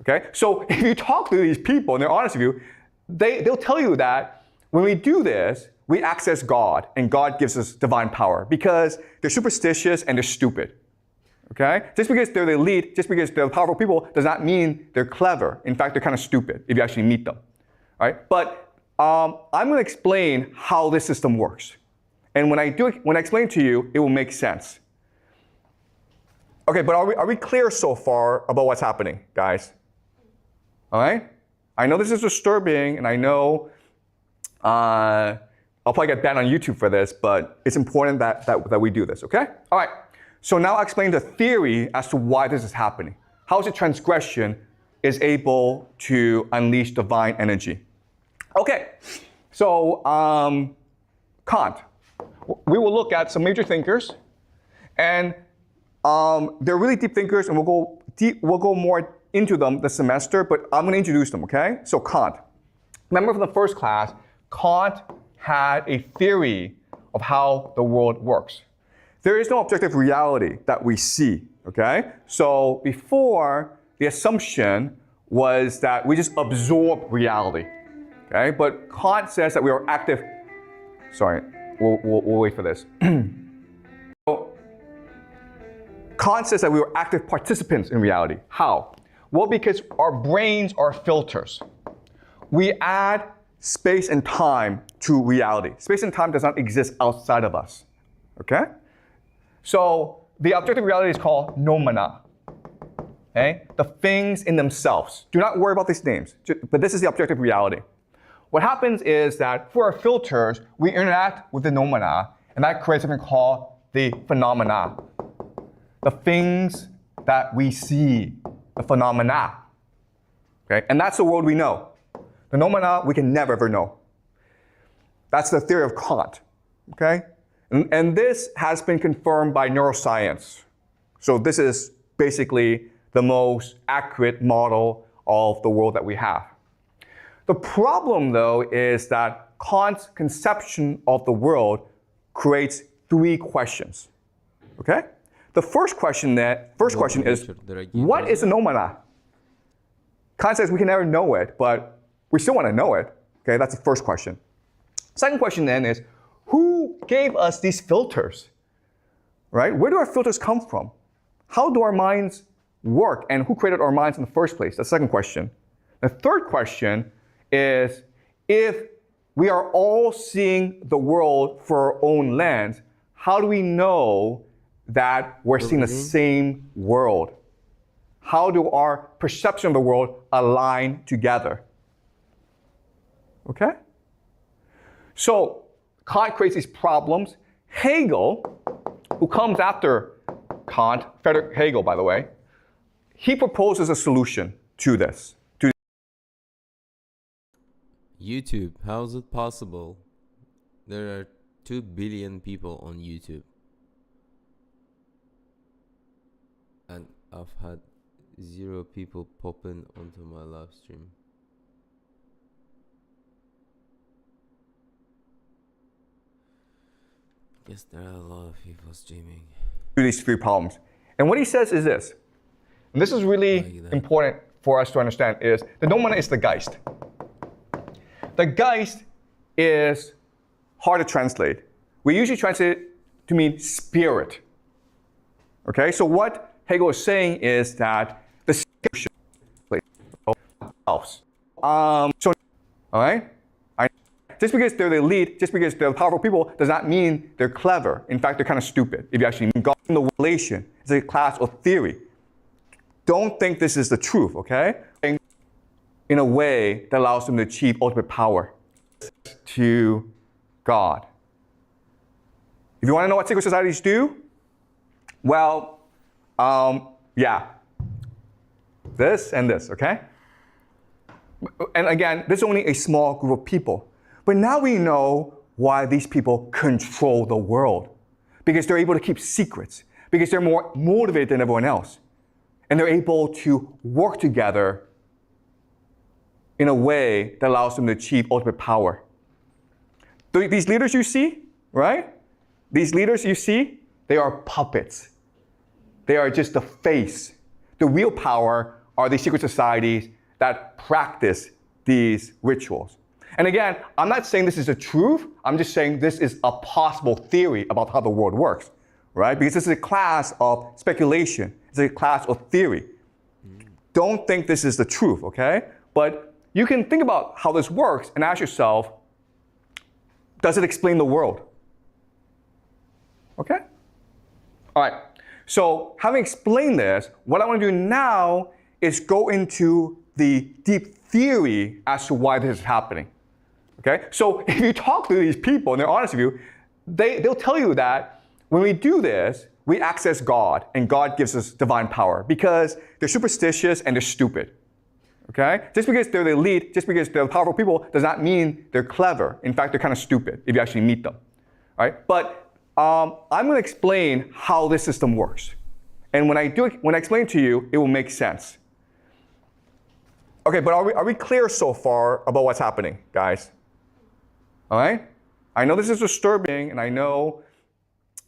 Okay? So if you talk to these people and they're honest with you, they'll tell you that when we do this, we access God and God gives us divine power because they're superstitious and they're stupid. Okay? Just because they're the elite, just because they're powerful people does not mean they're clever. In fact, they're kind of stupid if you actually meet them. All right? But I'm going to explain how this system works. And when I explain it to you, it will make sense. Okay, but are we clear so far about what's happening, guys? All right? I know this is disturbing, and I know I'll probably get banned on YouTube for this, but it's important that we do this, okay? All right. So now I'll explain the theory as to why this is happening. How is it transgression is able to unleash divine energy? Okay, so Kant. We will look at some major thinkers, and they're really deep thinkers, and we'll go more into them this semester, but I'm going to introduce them, okay? So Kant. Remember from the first class, Kant had a theory of how the world works. There is no objective reality that we see, okay? So before, the assumption was that we just absorb reality, okay? But Kant says that we are active. Sorry, we'll wait for this. So, Kant says that we are active participants in reality. How? Well, because our brains are filters. We add space and time to reality. Space and time does not exist outside of us, okay? So the objective reality is called noumena, okay? The things in themselves. Do not worry about these names, but this is the objective reality. What happens is that for our filters, we interact with the noumena, and that creates something called the phenomena. The things that we see, the phenomena, okay? And that's the world we know. The noumena we can never ever know. That's the theory of Kant, okay? And this has been confirmed by neuroscience. So this is basically the most accurate model of the world that we have. The problem, though, is that Kant's conception of the world creates three questions, okay? The first question is, what is a noumena? Kant says we can never know it, but we still want to know it, okay? That's the first question. Second question then is, who gave us these filters, right? Where do our filters come from? How do our minds work, and who created our minds in the first place? That's the second question. The third question is, if we are all seeing the world for our own lens, how do we know that we're seeing the same world? How do our perception of the world align together? Okay? So Kant creates these problems. Hegel, who comes after Kant, Friedrich Hegel, by the way, he proposes a solution to this. YouTube, how is it possible? There are 2 billion people on YouTube. And I've had 0 people popping onto my live stream. Guess there are a lot of people streaming. These three problems. And what he says is this, and this is really important for us to understand, is the noumena is the Geist. The Geist is hard to translate. We usually translate it to mean spirit. Okay, so what Hegel is saying is that the spirit ourselves. So, all right? Just because they're the elite, just because they're powerful people, does not mean they're clever. In fact, they're kind of stupid. If you actually mean God in the relation, it's a class of theory. Don't think this is the truth, okay? In a way that allows them to achieve ultimate power to God. If you want to know what secret societies do, well, yeah, this and this, okay? And again, this is only a small group of people. But now we know why these people control the world. Because they're able to keep secrets. Because they're more motivated than everyone else. And they're able to work together in a way that allows them to achieve ultimate power. These leaders you see, right? These leaders you see, they are puppets. They are just the face. The real power are these secret societies that practice these rituals. And again, I'm not saying this is the truth. I'm just saying this is a possible theory about how the world works, right? Because this is a class of speculation. It's a class of theory. Don't think this is the truth, okay? But you can think about how this works and ask yourself, does it explain the world? Okay? All right. So having explained this, what I want to do now is go into the deep theory as to why this is happening. Okay? So if you talk to these people and they're honest with you, they'll tell you that when we do this, we access God and God gives us divine power because they're superstitious and they're stupid. Okay? Just because they're the elite, just because they're powerful people does not mean they're clever. In fact, they're kind of stupid if you actually meet them. All right? But I'm going to explain how this system works. And when I explain it to you, it will make sense. Okay, but are we clear so far about what's happening, guys? All right? I know this is disturbing, and I know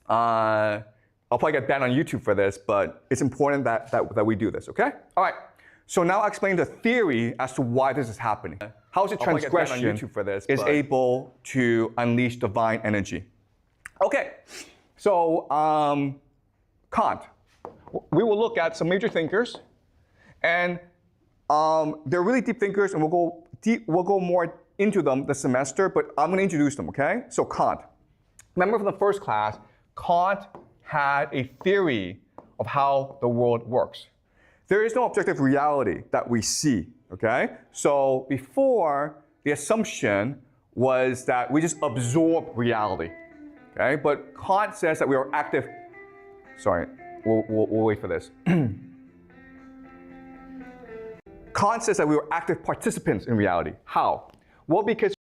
I'll probably get banned on YouTube for this, but it's important that we do this, okay? All right. So now I'll explain the theory as to why this is happening. How is it transgression is able to unleash divine energy? Okay, so Kant. We will look at some major thinkers, and they're really deep thinkers, and we'll go more into them this semester, but I'm going to introduce them, okay? So Kant. Remember from the first class, Kant had a theory of how the world works. There is no objective reality that we see, okay? So before, the assumption was that we just absorb reality, okay? But Kant says that we are active. Sorry, we'll wait for this. Kant says that we are active participants in reality. How? Well, because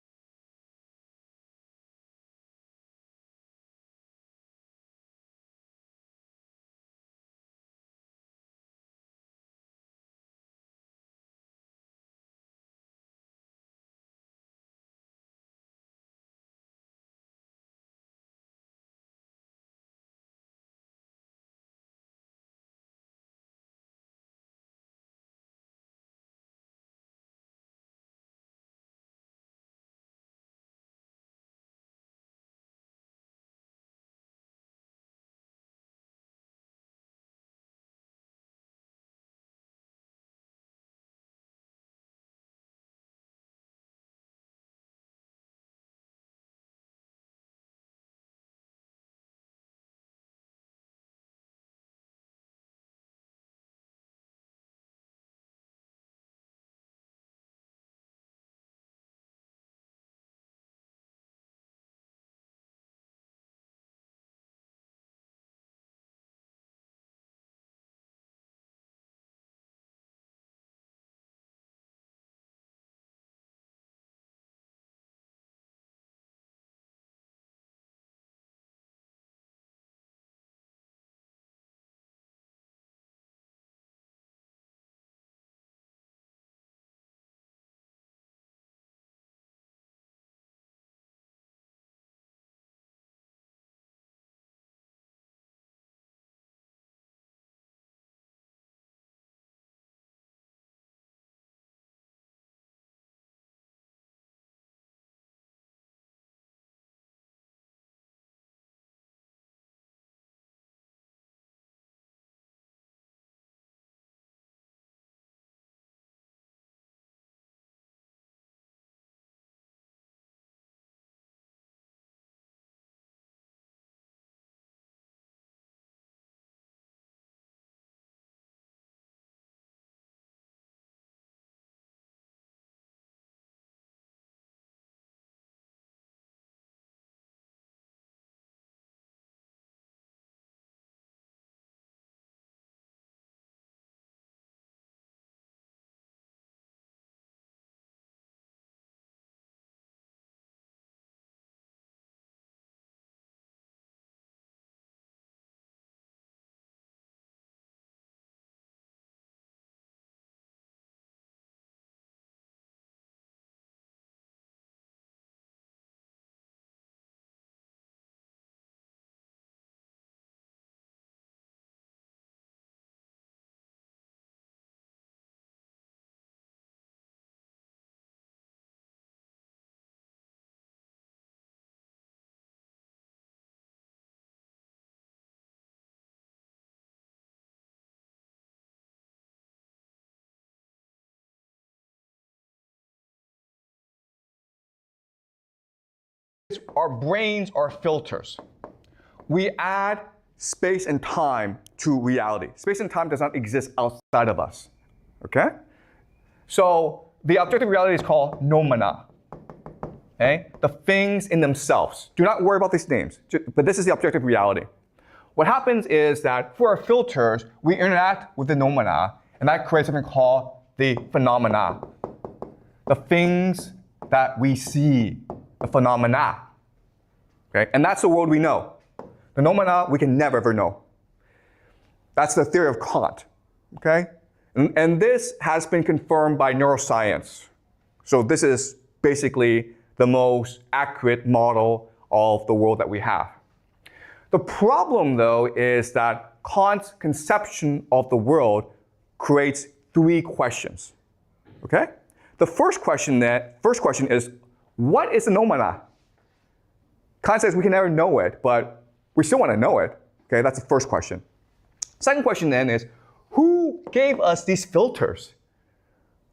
our brains are filters. We add space and time to reality. Space and time does not exist outside of us, okay? So the objective reality is called noumena, okay? The things in themselves. Do not worry about these names, but this is the objective reality. What happens is that for our filters, we interact with the noumena, and that creates something called the phenomena. The things that we see, the phenomena, okay? And that's the world we know. The noumena we can never ever know. That's the theory of Kant, okay? And this has been confirmed by neuroscience. So this is basically the most accurate model of the world that we have. The problem, though, is that Kant's conception of the world creates three questions, okay? The first question is, what is the noumena? Kant says we can never know it, but we still want to know it, okay? That's the first question. Second question then is, who gave us these filters,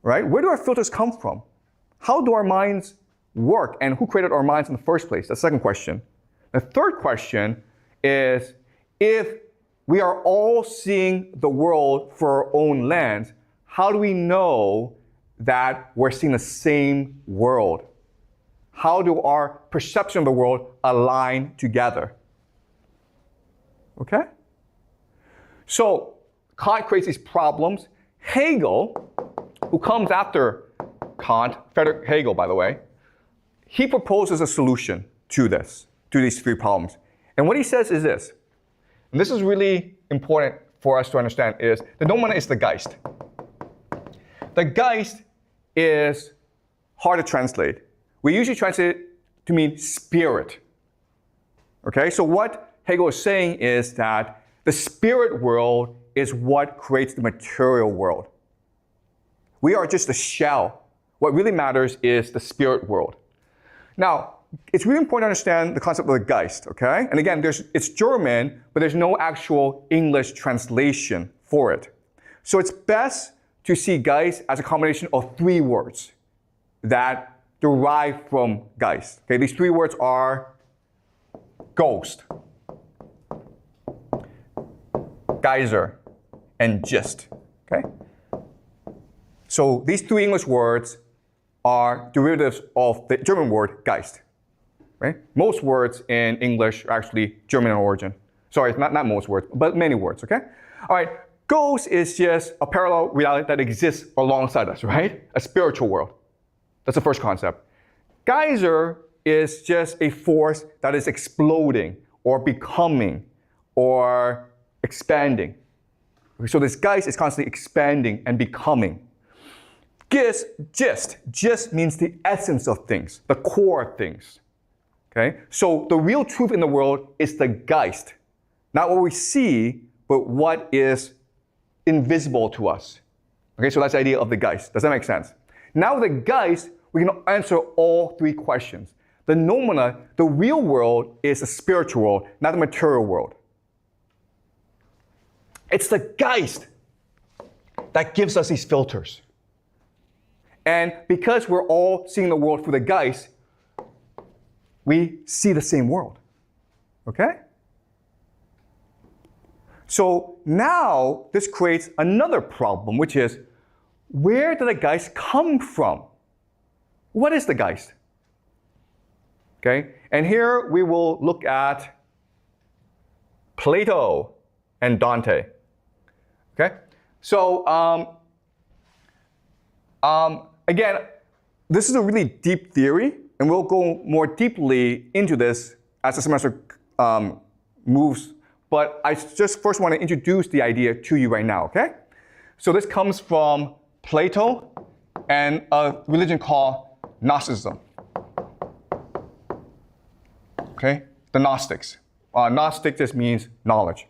right? Where do our filters come from? How do our minds work, and who created our minds in the first place? That's the second question. The third question is, if we are all seeing the world through our own lens, how do we know that we're seeing the same world? How do our perception of the world align together? Okay? So Kant creates these problems. Hegel, who comes after Kant, Friedrich Hegel, by the way, he proposes a solution to these three problems. And what he says is this, and this is really important for us to understand, is the noumena is the Geist. The Geist is hard to translate. We usually translate it to mean spirit. Okay, so what Hegel is saying is that the spirit world is what creates the material world. We are just a shell. What really matters is the spirit world. Now, it's really important to understand the concept of the Geist, okay? And again, it's German, but there's no actual English translation for it. So it's best to see Geist as a combination of three words that derive from Geist. Okay, these three words are ghost, geyser, and gist, okay? So these three English words are derivatives of the German word Geist. Right? Most words in English are actually German in origin. Sorry, not most words, but many words, okay? All right, ghost is just a parallel reality that exists alongside us, right? A spiritual world. That's the first concept. Geyser is just a force that is exploding or becoming or expanding. So this Geist is constantly expanding and becoming. Gist means the essence of things, the core of things. Okay? So the real truth in the world is the Geist. Not what we see, but what is invisible to us. Okay, so that's the idea of the Geist. Does that make sense? Now with the Geist, we can answer all three questions. The noumena, the real world, is the spiritual world, not the material world. It's the Geist that gives us these filters. And because we're all seeing the world through the Geist, we see the same world, okay? So now this creates another problem, which is, where did the Geist come from? What is the Geist? Okay, and here we will look at Plato and Dante, okay? So again, this is a really deep theory, and we'll go more deeply into this as the semester moves. But I just first want to introduce the idea to you right now, okay? So this comes from Plato and a religion called Gnosticism. Okay, the Gnostics. Gnostic just means knowledge.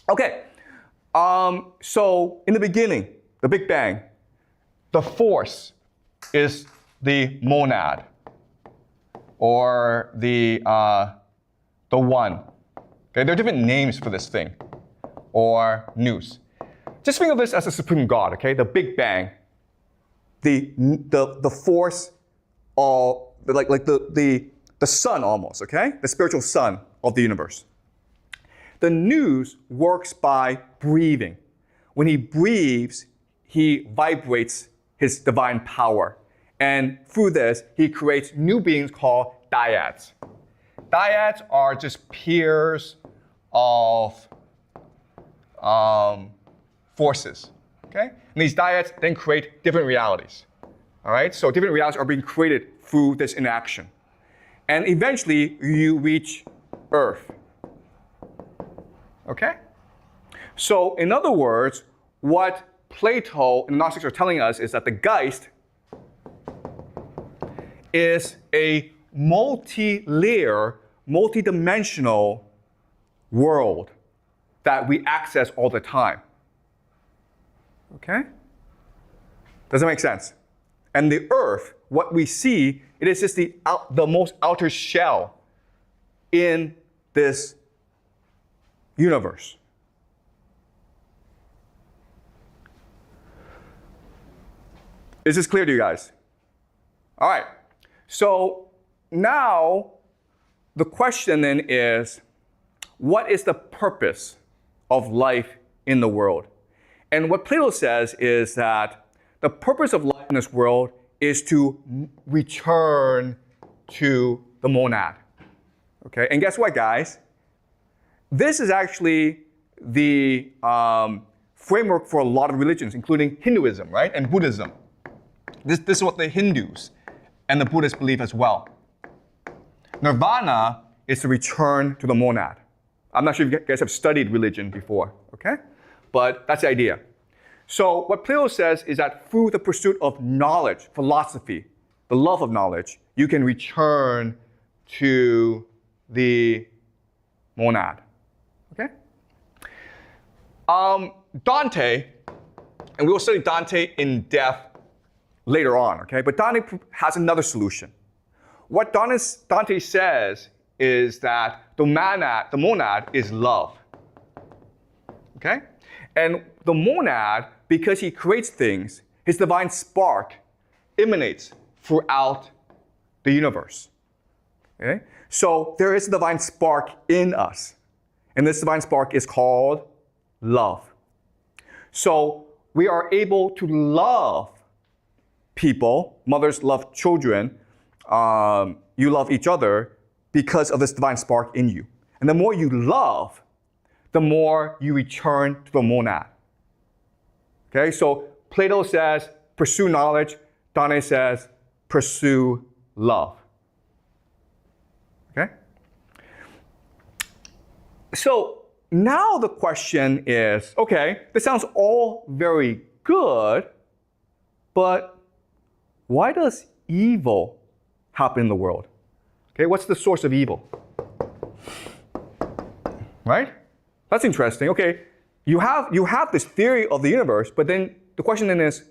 Okay, so in the beginning, the Big Bang, the force is the monad, or the one. Okay, there are different names for this thing, or nous. Just think of this as a supreme God. Okay, the Big Bang, the force, the the sun almost, okay? The spiritual sun of the universe. The nous works by breathing. When he breathes, he vibrates his divine power. And through this, he creates new beings called dyads. Dyads are just pairs of forces, okay? And these dyads then create different realities, all right? So different realities are being created through this interaction. And eventually, you reach Earth, okay? So in other words, what Plato and the Gnostics are telling us is that the Geist is a multi-layer, multi-dimensional world that we access all the time. Okay? Does that make sense? And the Earth, what we see, it is just the most outer shell in this universe. Is this clear to you guys? All right. So now the question then is, what is the purpose of life in the world? And what Plato says is that the purpose of life in this world is to return to the monad. Okay, and guess what, guys? This is actually the framework for a lot of religions, including Hinduism, right, and Buddhism. This is what the Hindus and the Buddhists believe as well. Nirvana is to return to the monad. I'm not sure if you guys have studied religion before, okay? But that's the idea. So what Plato says is that through the pursuit of knowledge, philosophy, the love of knowledge, you can return to the monad, okay? Dante, and we will study Dante in depth later on, okay? But Dante has another solution. What Dante says is that the monad is love, okay? And the monad, because he creates things, his divine spark emanates throughout the universe, okay? So there is a divine spark in us, and this divine spark is called love. So we are able to love people, mothers love children, you love each other because of this divine spark in you. And the more you love, the more you return to the monad. Okay, so Plato says, pursue knowledge. Dante says, pursue love. Okay? So now the question is, okay, this sounds all very good, but why does evil happen in the world? Okay, what's the source of evil? Right? That's interesting. Okay, you have this theory of the universe, but then the question then is,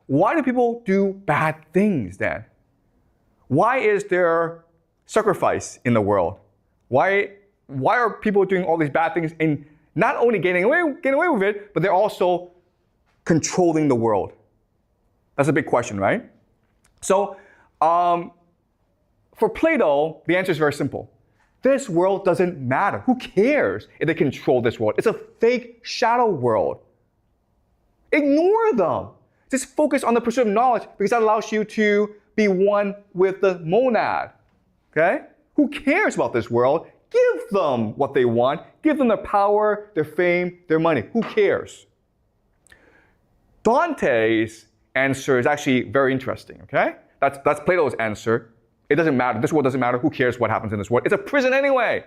why do people do bad things then? Why is there sacrifice in the world? Why are people doing all these bad things and not only getting away with it, but they're also controlling the world? That's a big question, right? So, for Plato, the answer is very simple. This world doesn't matter. Who cares if they control this world? It's a fake shadow world. Ignore them. Just focus on the pursuit of knowledge because that allows you to be one with the monad. Okay? Who cares about this world? Give them what they want. Give them their power, their fame, their money. Who cares? Dante's answer is actually very interesting, okay? That's Plato's answer. It doesn't matter. This world doesn't matter. Who cares what happens in this world? It's a prison anyway.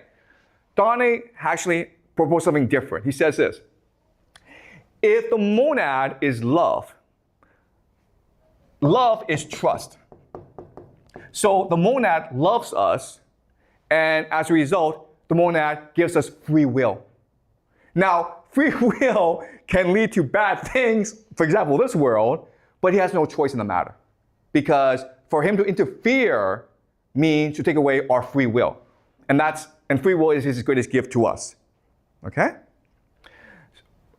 Dante actually proposed something different. He says this. If the monad is love, love is trust. So the monad loves us, and as a result, the monad gives us free will. Now, free will can lead to bad things, for example, this world, but he has no choice in the matter. Because for him to interfere means to take away our free will. And free will is his greatest gift to us. Okay?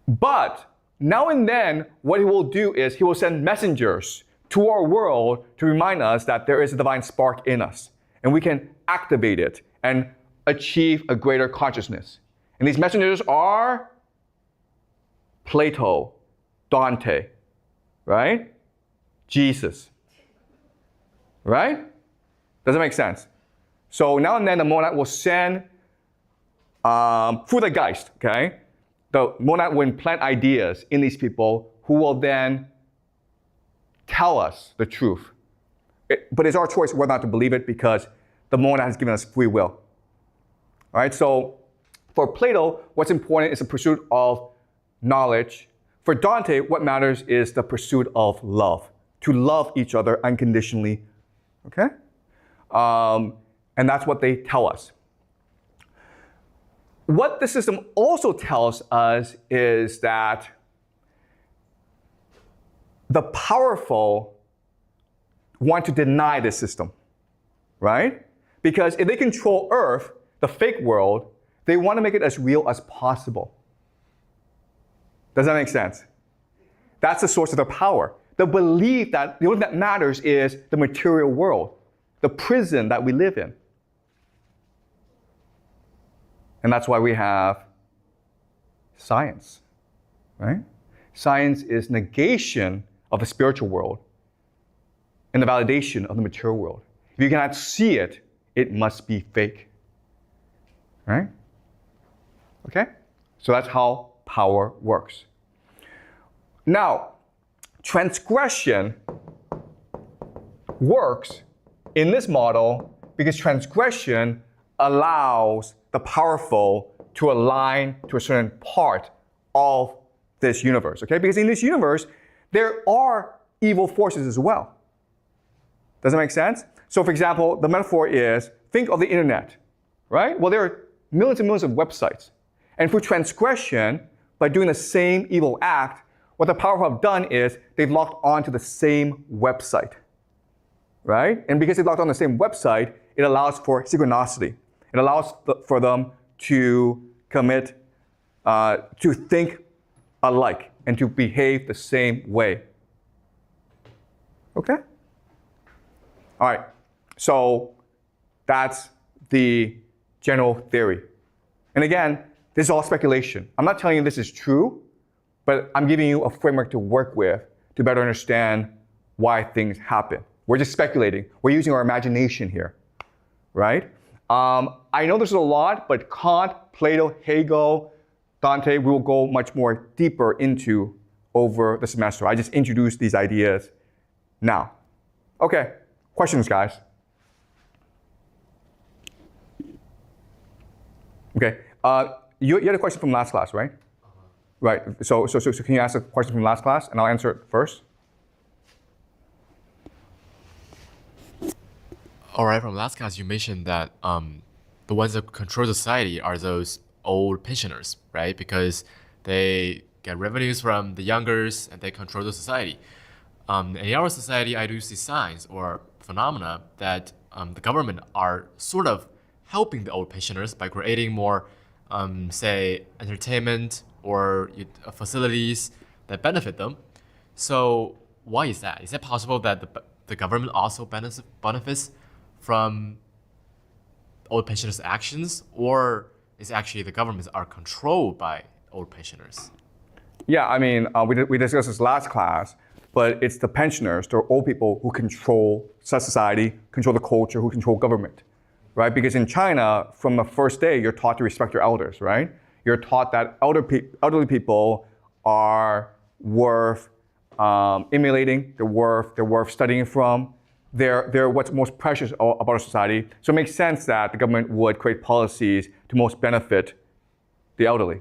But now and then, what he will do is he will send messengers to our world to remind us that there is a divine spark in us. And we can activate it and achieve a greater consciousness. And these messengers are Plato, Dante, right? Jesus, right? Does that make sense? So now and then the monad will send through the Geist, okay? The monad will implant ideas in these people who will then tell us the truth. But it's our choice whether or not to believe it because the monad has given us free will. All right, so for Plato, what's important is the pursuit of knowledge. For Dante, what matters is the pursuit of love, to love each other unconditionally, okay? And that's what they tell us. What the system also tells us is that the powerful want to deny this system, right? Because if they control Earth, the fake world, they want to make it as real as possible. Does that make sense? That's the source of their power. The belief that the only thing that matters is the material world, the prison that we live in. And that's why we have science, right? Science is negation of the spiritual world and the validation of the material world. If you cannot see it, it must be fake, right? Okay? So that's how power works. Now, transgression works in this model because transgression allows the powerful to align to a certain part of this universe, okay? Because in this universe, there are evil forces as well. Does that make sense? So for example, the metaphor is, think of the internet, right? Well, there are millions and millions of websites. And through transgression, by doing the same evil act, what the powerful have done is they've logged on to the same website, right? And because they've logged on the same website, it allows for synchronicity. It allows for them to commit, to think alike and to behave the same way. Okay? All right, so that's the general theory. And again, this is all speculation. I'm not telling you this is true, but I'm giving you a framework to work with to better understand why things happen. We're just speculating. We're using our imagination here, right? I know there's a lot, but Kant, Plato, Hegel, Dante, we will go much more deeper into over the semester. I just introduced these ideas now. Okay, questions, guys? Okay, you had a question from last class, right? Right, so can you ask a question from last class, and I'll answer it first? All right, from last class, you mentioned that the ones that control society are those old pensioners, right? Because they get revenues from the youngers and they control the society. In our society, I do see signs or phenomena that the government are sort of helping the old pensioners by creating more, say, entertainment or facilities that benefit them. So why is that? Is it possible that the government also benefits from old pensioners' actions, or is actually the governments are controlled by old pensioners? Yeah, I mean, we discussed this last class, but it's the pensioners, the old people who control society, control the culture, who control government, right? Because in China, from the first day, you're taught to respect your elders, right? You're taught that elderly people are worth emulating, they're worth studying from. They're what's most precious about our society. So it makes sense that the government would create policies to most benefit the elderly.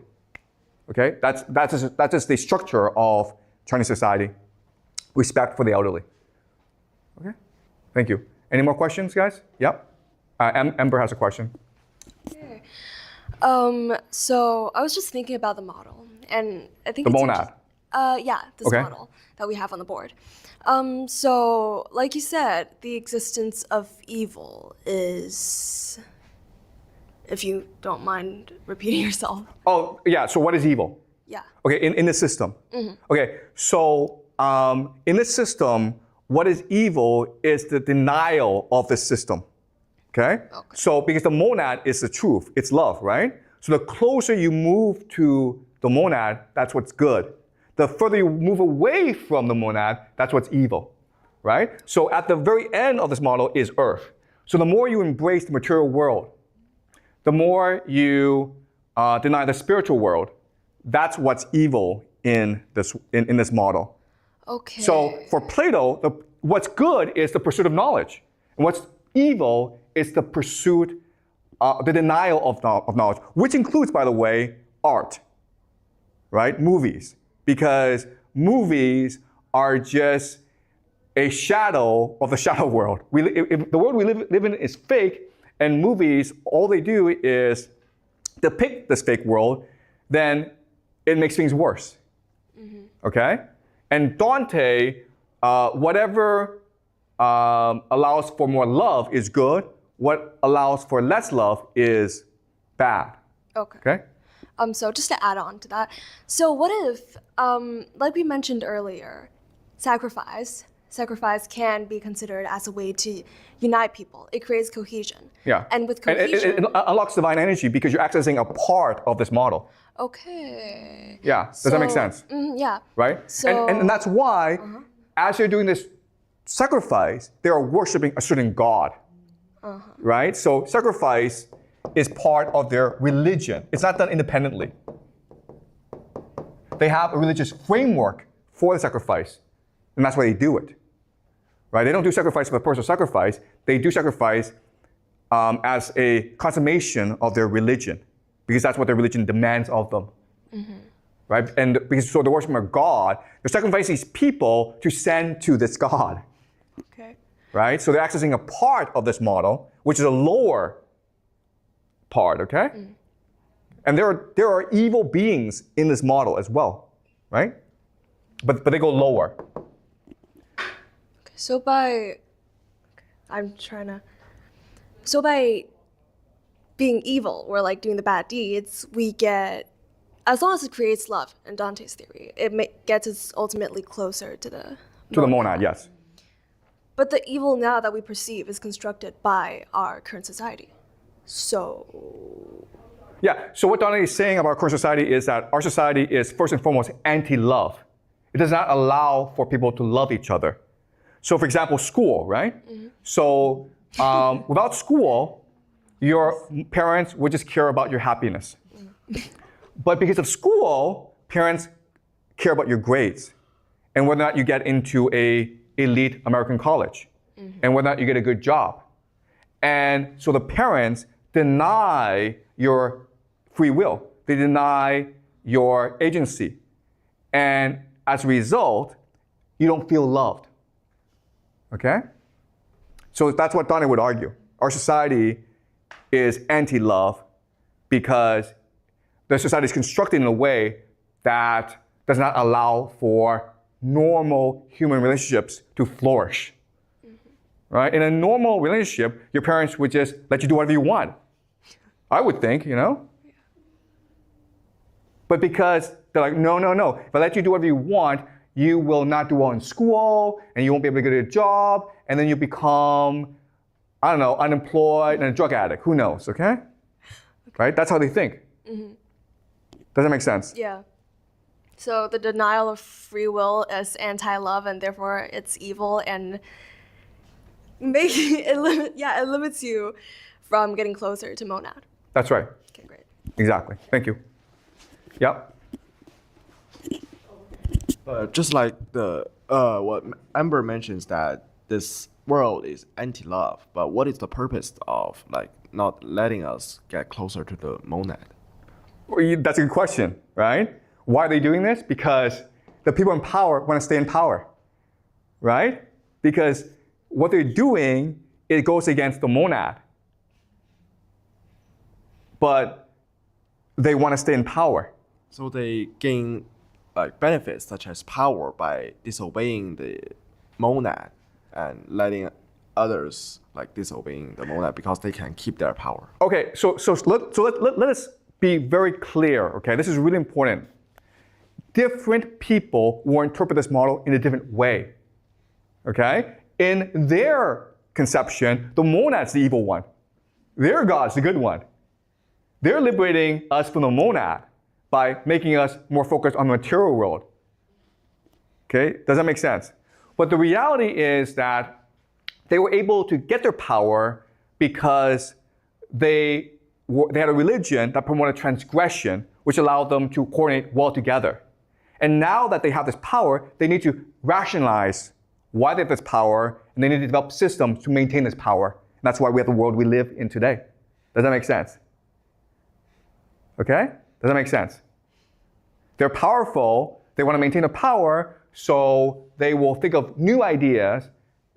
Okay, that's just the structure of Chinese society. Respect for the elderly. Okay, thank you. Any more questions, guys? Yep. Ember has a question. Sure. So I was just thinking about the model, and I think the monad. This model that we have on the board. So, like you said, the existence of evil is, if you don't mind repeating yourself. Oh, yeah, so what is evil? Yeah. Okay, in the system. Mm-hmm. Okay, so in this system, what is evil is the denial of the system. Okay? So because the monad is the truth, it's love, right? So the closer you move to the monad, that's what's good. The further you move away from the monad, that's what's evil, right? So at the very end of this model is earth. So the more you embrace the material world, the more you deny the spiritual world, that's what's evil in this model. Okay. So for Plato, what's good is the pursuit of knowledge. And what's evil is the pursuit, the denial of knowledge, which includes, by the way, art, right? Movies. Because movies are just a shadow of the shadow world. If the world we live in is fake, and movies, all they do is depict this fake world, then it makes things worse. Okay? And Dante, whatever allows for more love is good. What allows for less love is bad. Okay? So just to add on to that, so what if, like we mentioned earlier, sacrifice can be considered as a way to unite people. It creates cohesion. Yeah. And with cohesion, it unlocks divine energy because you're accessing a part of this model. Okay. Yeah. Does that make sense? Yeah. Right? So, and that's why, as you're doing this sacrifice, they are worshiping a certain god. Right? So sacrifice is part of their religion. It's not done independently. They have a religious framework for the sacrifice, and that's why they do it. Right? They don't do sacrifice for the personal sacrifice. They do sacrifice as a consummation of their religion, because that's what their religion demands of them. Right? And because so they're worshiping a god, they're sacrificing these people to send to this god. okay. Right? So they're accessing a part of this model, which is a lower part, okay? And there are evil beings in this model as well, right? But they go lower. So by being evil or like doing the bad deeds, we get, as long as it creates love in Dante's theory, it gets us ultimately closer to the monad, yes. But the evil now that we perceive is constructed by our current society. So Yeah, so what Dante is saying about our current society is that our society is first and foremost anti-love. It does not allow for people to love each other. So for example, school, right? So without school, your parents would just care about your happiness. But because of school, parents care about your grades and whether or not you get into a elite American college and whether or not you get a good job. And so the parents deny your free will. They deny your agency. And as a result, you don't feel loved. Okay? So that's what Dante would argue. Our society is anti-love because the society is constructed in a way that does not allow for normal human relationships to flourish. Right? In a normal relationship, your parents would just let you do whatever you want. I would think, you know? But because they're like, no. If I let you do whatever you want, you will not do well in school, and you won't be able to get a job, and then you become, I don't know, unemployed and a drug addict. Who knows, okay? Right? That's how they think. Does that make sense? yeah. So the denial of free will is anti-love, and therefore it's evil, and it limits you from getting closer to monad. That's right. Okay, great. Exactly. Thank you. Yep. But just like the what Amber mentions that this world is anti-love, but what is the purpose of like not letting us get closer to the monad? Well, that's a good question, right? Why are they doing this? Because the people in power want to stay in power, right? Because what they're doing, it goes against the monad. But they want to stay in power. So they gain like benefits such as power by disobeying the monad and letting others like disobeying the monad because they can keep their power. Okay, so let us be very clear, okay? This is really important. Different people will interpret this model in a different way, okay? In their conception, the monad's the evil one. Their God's the good one. They're liberating us from the monad by making us more focused on the material world. Okay, does that make sense? But the reality is that they were able to get their power because they had a religion that promoted transgression, which allowed them to coordinate well together. And now that they have this power, they need to rationalize why they have this power, and they need to develop systems to maintain this power. And that's why we have the world we live in today. Does that make sense? Okay? Does that make sense? They're powerful, they want to maintain the power, so they will think of new ideas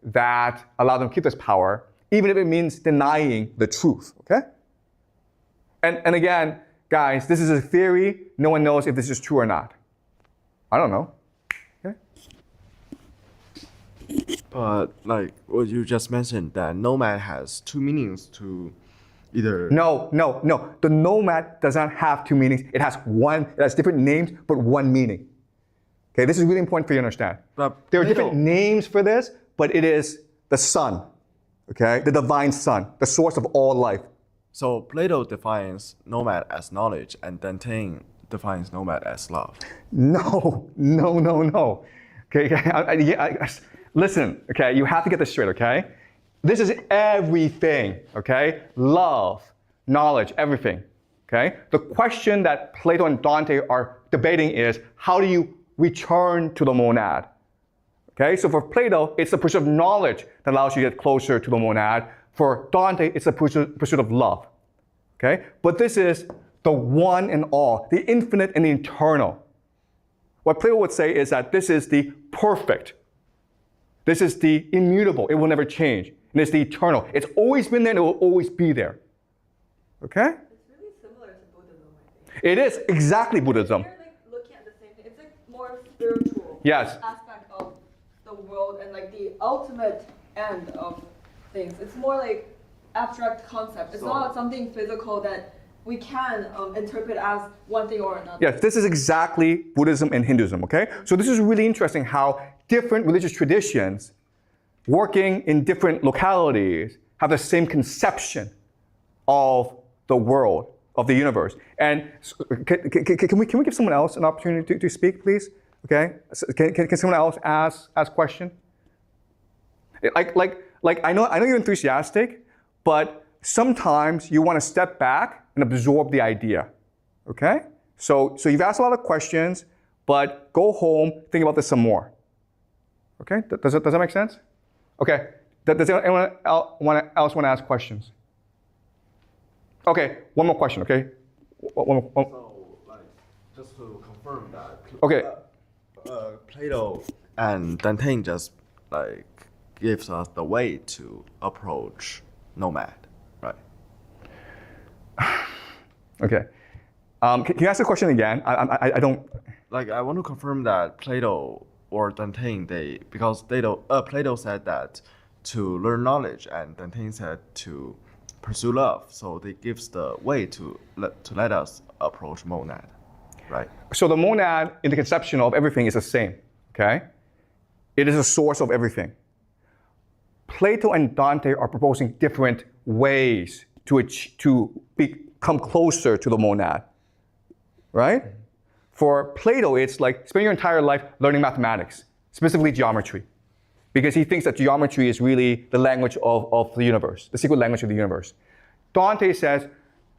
that allow them to keep this power, even if it means denying the truth, okay? And again, guys, this is a theory. No one knows if this is true or not. I don't know. Okay? But like what you just mentioned, that nomad has two meanings to either. No. The nomad does not have two meanings. It has different names, but one meaning. Okay, this is really important for you to understand. But There are Plato- different names for this, but it is the sun, okay? The divine sun, the source of all life. So Plato defines nomad as knowledge, and Dante defines nomad as love. No. Okay, listen, okay, you have to get this straight, okay? This is everything, okay? Love, knowledge, everything, okay? The question that Plato and Dante are debating is, how do you return to the monad? Okay, so for Plato, it's the pursuit of knowledge that allows you to get closer to the monad. For Dante, it's the pursuit of love. Okay, but this is the one and all, the infinite and the eternal. What Plato would say is that this is the perfect. This is the immutable. It will never change. And it's the eternal. It's always been there and it will always be there. Okay? It's really similar to Buddhism, I think. It is exactly Buddhism. They're like looking at the same thing. It's like more spiritual Yes. aspect of the world and like the ultimate end of things. It's more like abstract concept. It's not something physical that we can interpret as one thing or another. Yes, this is exactly Buddhism and Hinduism, okay? So this is really interesting how different religious traditions working in different localities have the same conception of the world, of the universe. And can we give someone else an opportunity to speak, please? Okay? So can someone else ask question? Like I know you're enthusiastic, but sometimes you want to step back and absorb the idea. Okay? So you've asked a lot of questions, but go home, think about this some more. Okay? Does that make sense? Okay. Does anyone else want to ask questions? Okay, one more question, okay? One. So, like, just to confirm that. Okay. Plato and Dante just like gives us the way to approach nomad, right? Okay. Can you ask the question again? I don't. Like, I want to confirm that Plato or Dante, because Plato said that to learn knowledge, and Dante said to pursue love. So they gives the way to let us approach monad, right? So the monad in the conception of everything is the same, okay? It is a source of everything. Plato and Dante are proposing different ways to become closer to the monad, right? For Plato, it's like spend your entire life learning mathematics, specifically geometry, because he thinks that geometry is really the language of the universe, the secret language of the universe. Dante says,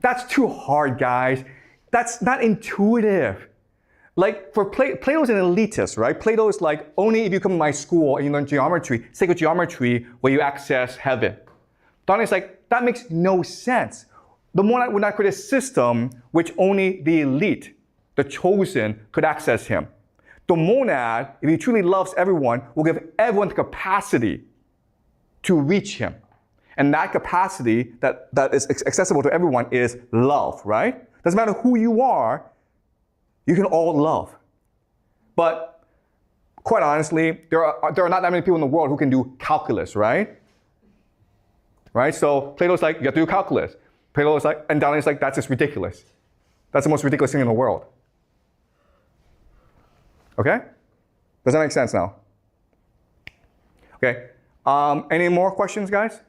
that's too hard, guys. That's not intuitive. Like for Plato's an elitist, right? Plato is like, only if you come to my school and you learn geometry, sacred geometry, will you access heaven. Dante's like, that makes no sense. The monad would not create a system which only the elite, the chosen, could access him. The monad, if he truly loves everyone, will give everyone the capacity to reach him. And that capacity that is accessible to everyone is love, right? Doesn't matter who you are, you can all love. But quite honestly, there are not that many people in the world who can do calculus, right? Right? So Plato's like, you have to do calculus. Plato's like, and Dante's like, that's just ridiculous. That's the most ridiculous thing in the world. Okay? Does that make sense now? Okay. Any more questions, guys?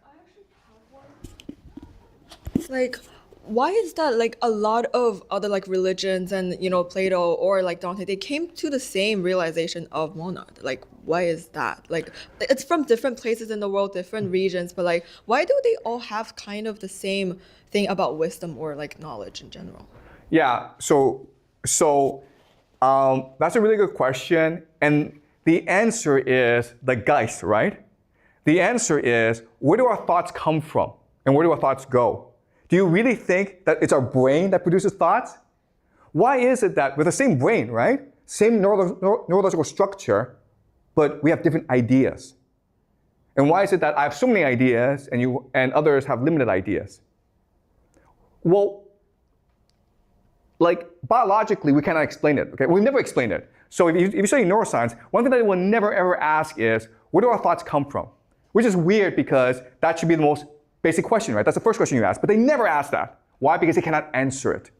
Like, why is that? Like, a lot of other like religions and Plato or like Dante, they came to the same realization of monad. Like, why is that? Like, it's from different places in the world, different regions, but like, why do they all have kind of the same thing about wisdom or like knowledge in general? Yeah. So that's a really good question, and the answer is the Geist, right? The answer is, where do our thoughts come from, and where do our thoughts go? Do you really think that it's our brain that produces thoughts? Why is it that with the same brain, right? Same neurological structure, but we have different ideas? And why is it that I have so many ideas and others have limited ideas? Well, like biologically, we cannot explain it. Okay, we've never explained it. So if you study neuroscience, one thing that they will never ever ask is, where do our thoughts come from? Which is weird because that should be the most basic question, right? That's the first question you ask, but they never ask that. Why? Because they cannot answer it.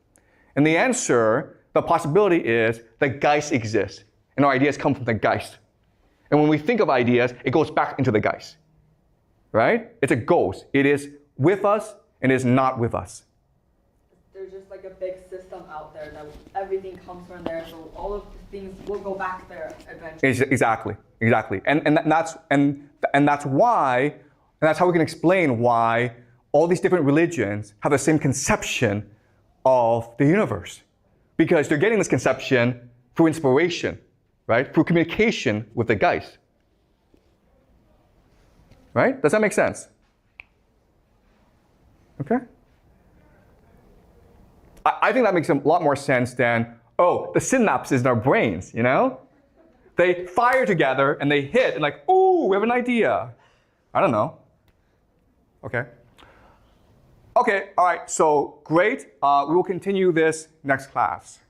And the answer, the possibility is that Geist exists, and our ideas come from the Geist. And when we think of ideas, it goes back into the Geist, right? It's a ghost. It is with us and it is not with us. There's just like a big system out there that everything comes from there, so all of the things will go back there eventually. Exactly. And that's why, and that's how we can explain why all these different religions have the same conception of the universe. Because they're getting this conception through inspiration, right? Through communication with the Geist. Right? Does that make sense? Okay? I think that makes a lot more sense than, oh, the synapses in our brains, They fire together and they hit and like, ooh, we have an idea. I don't know. Okay, all right, so great. We will continue this next class.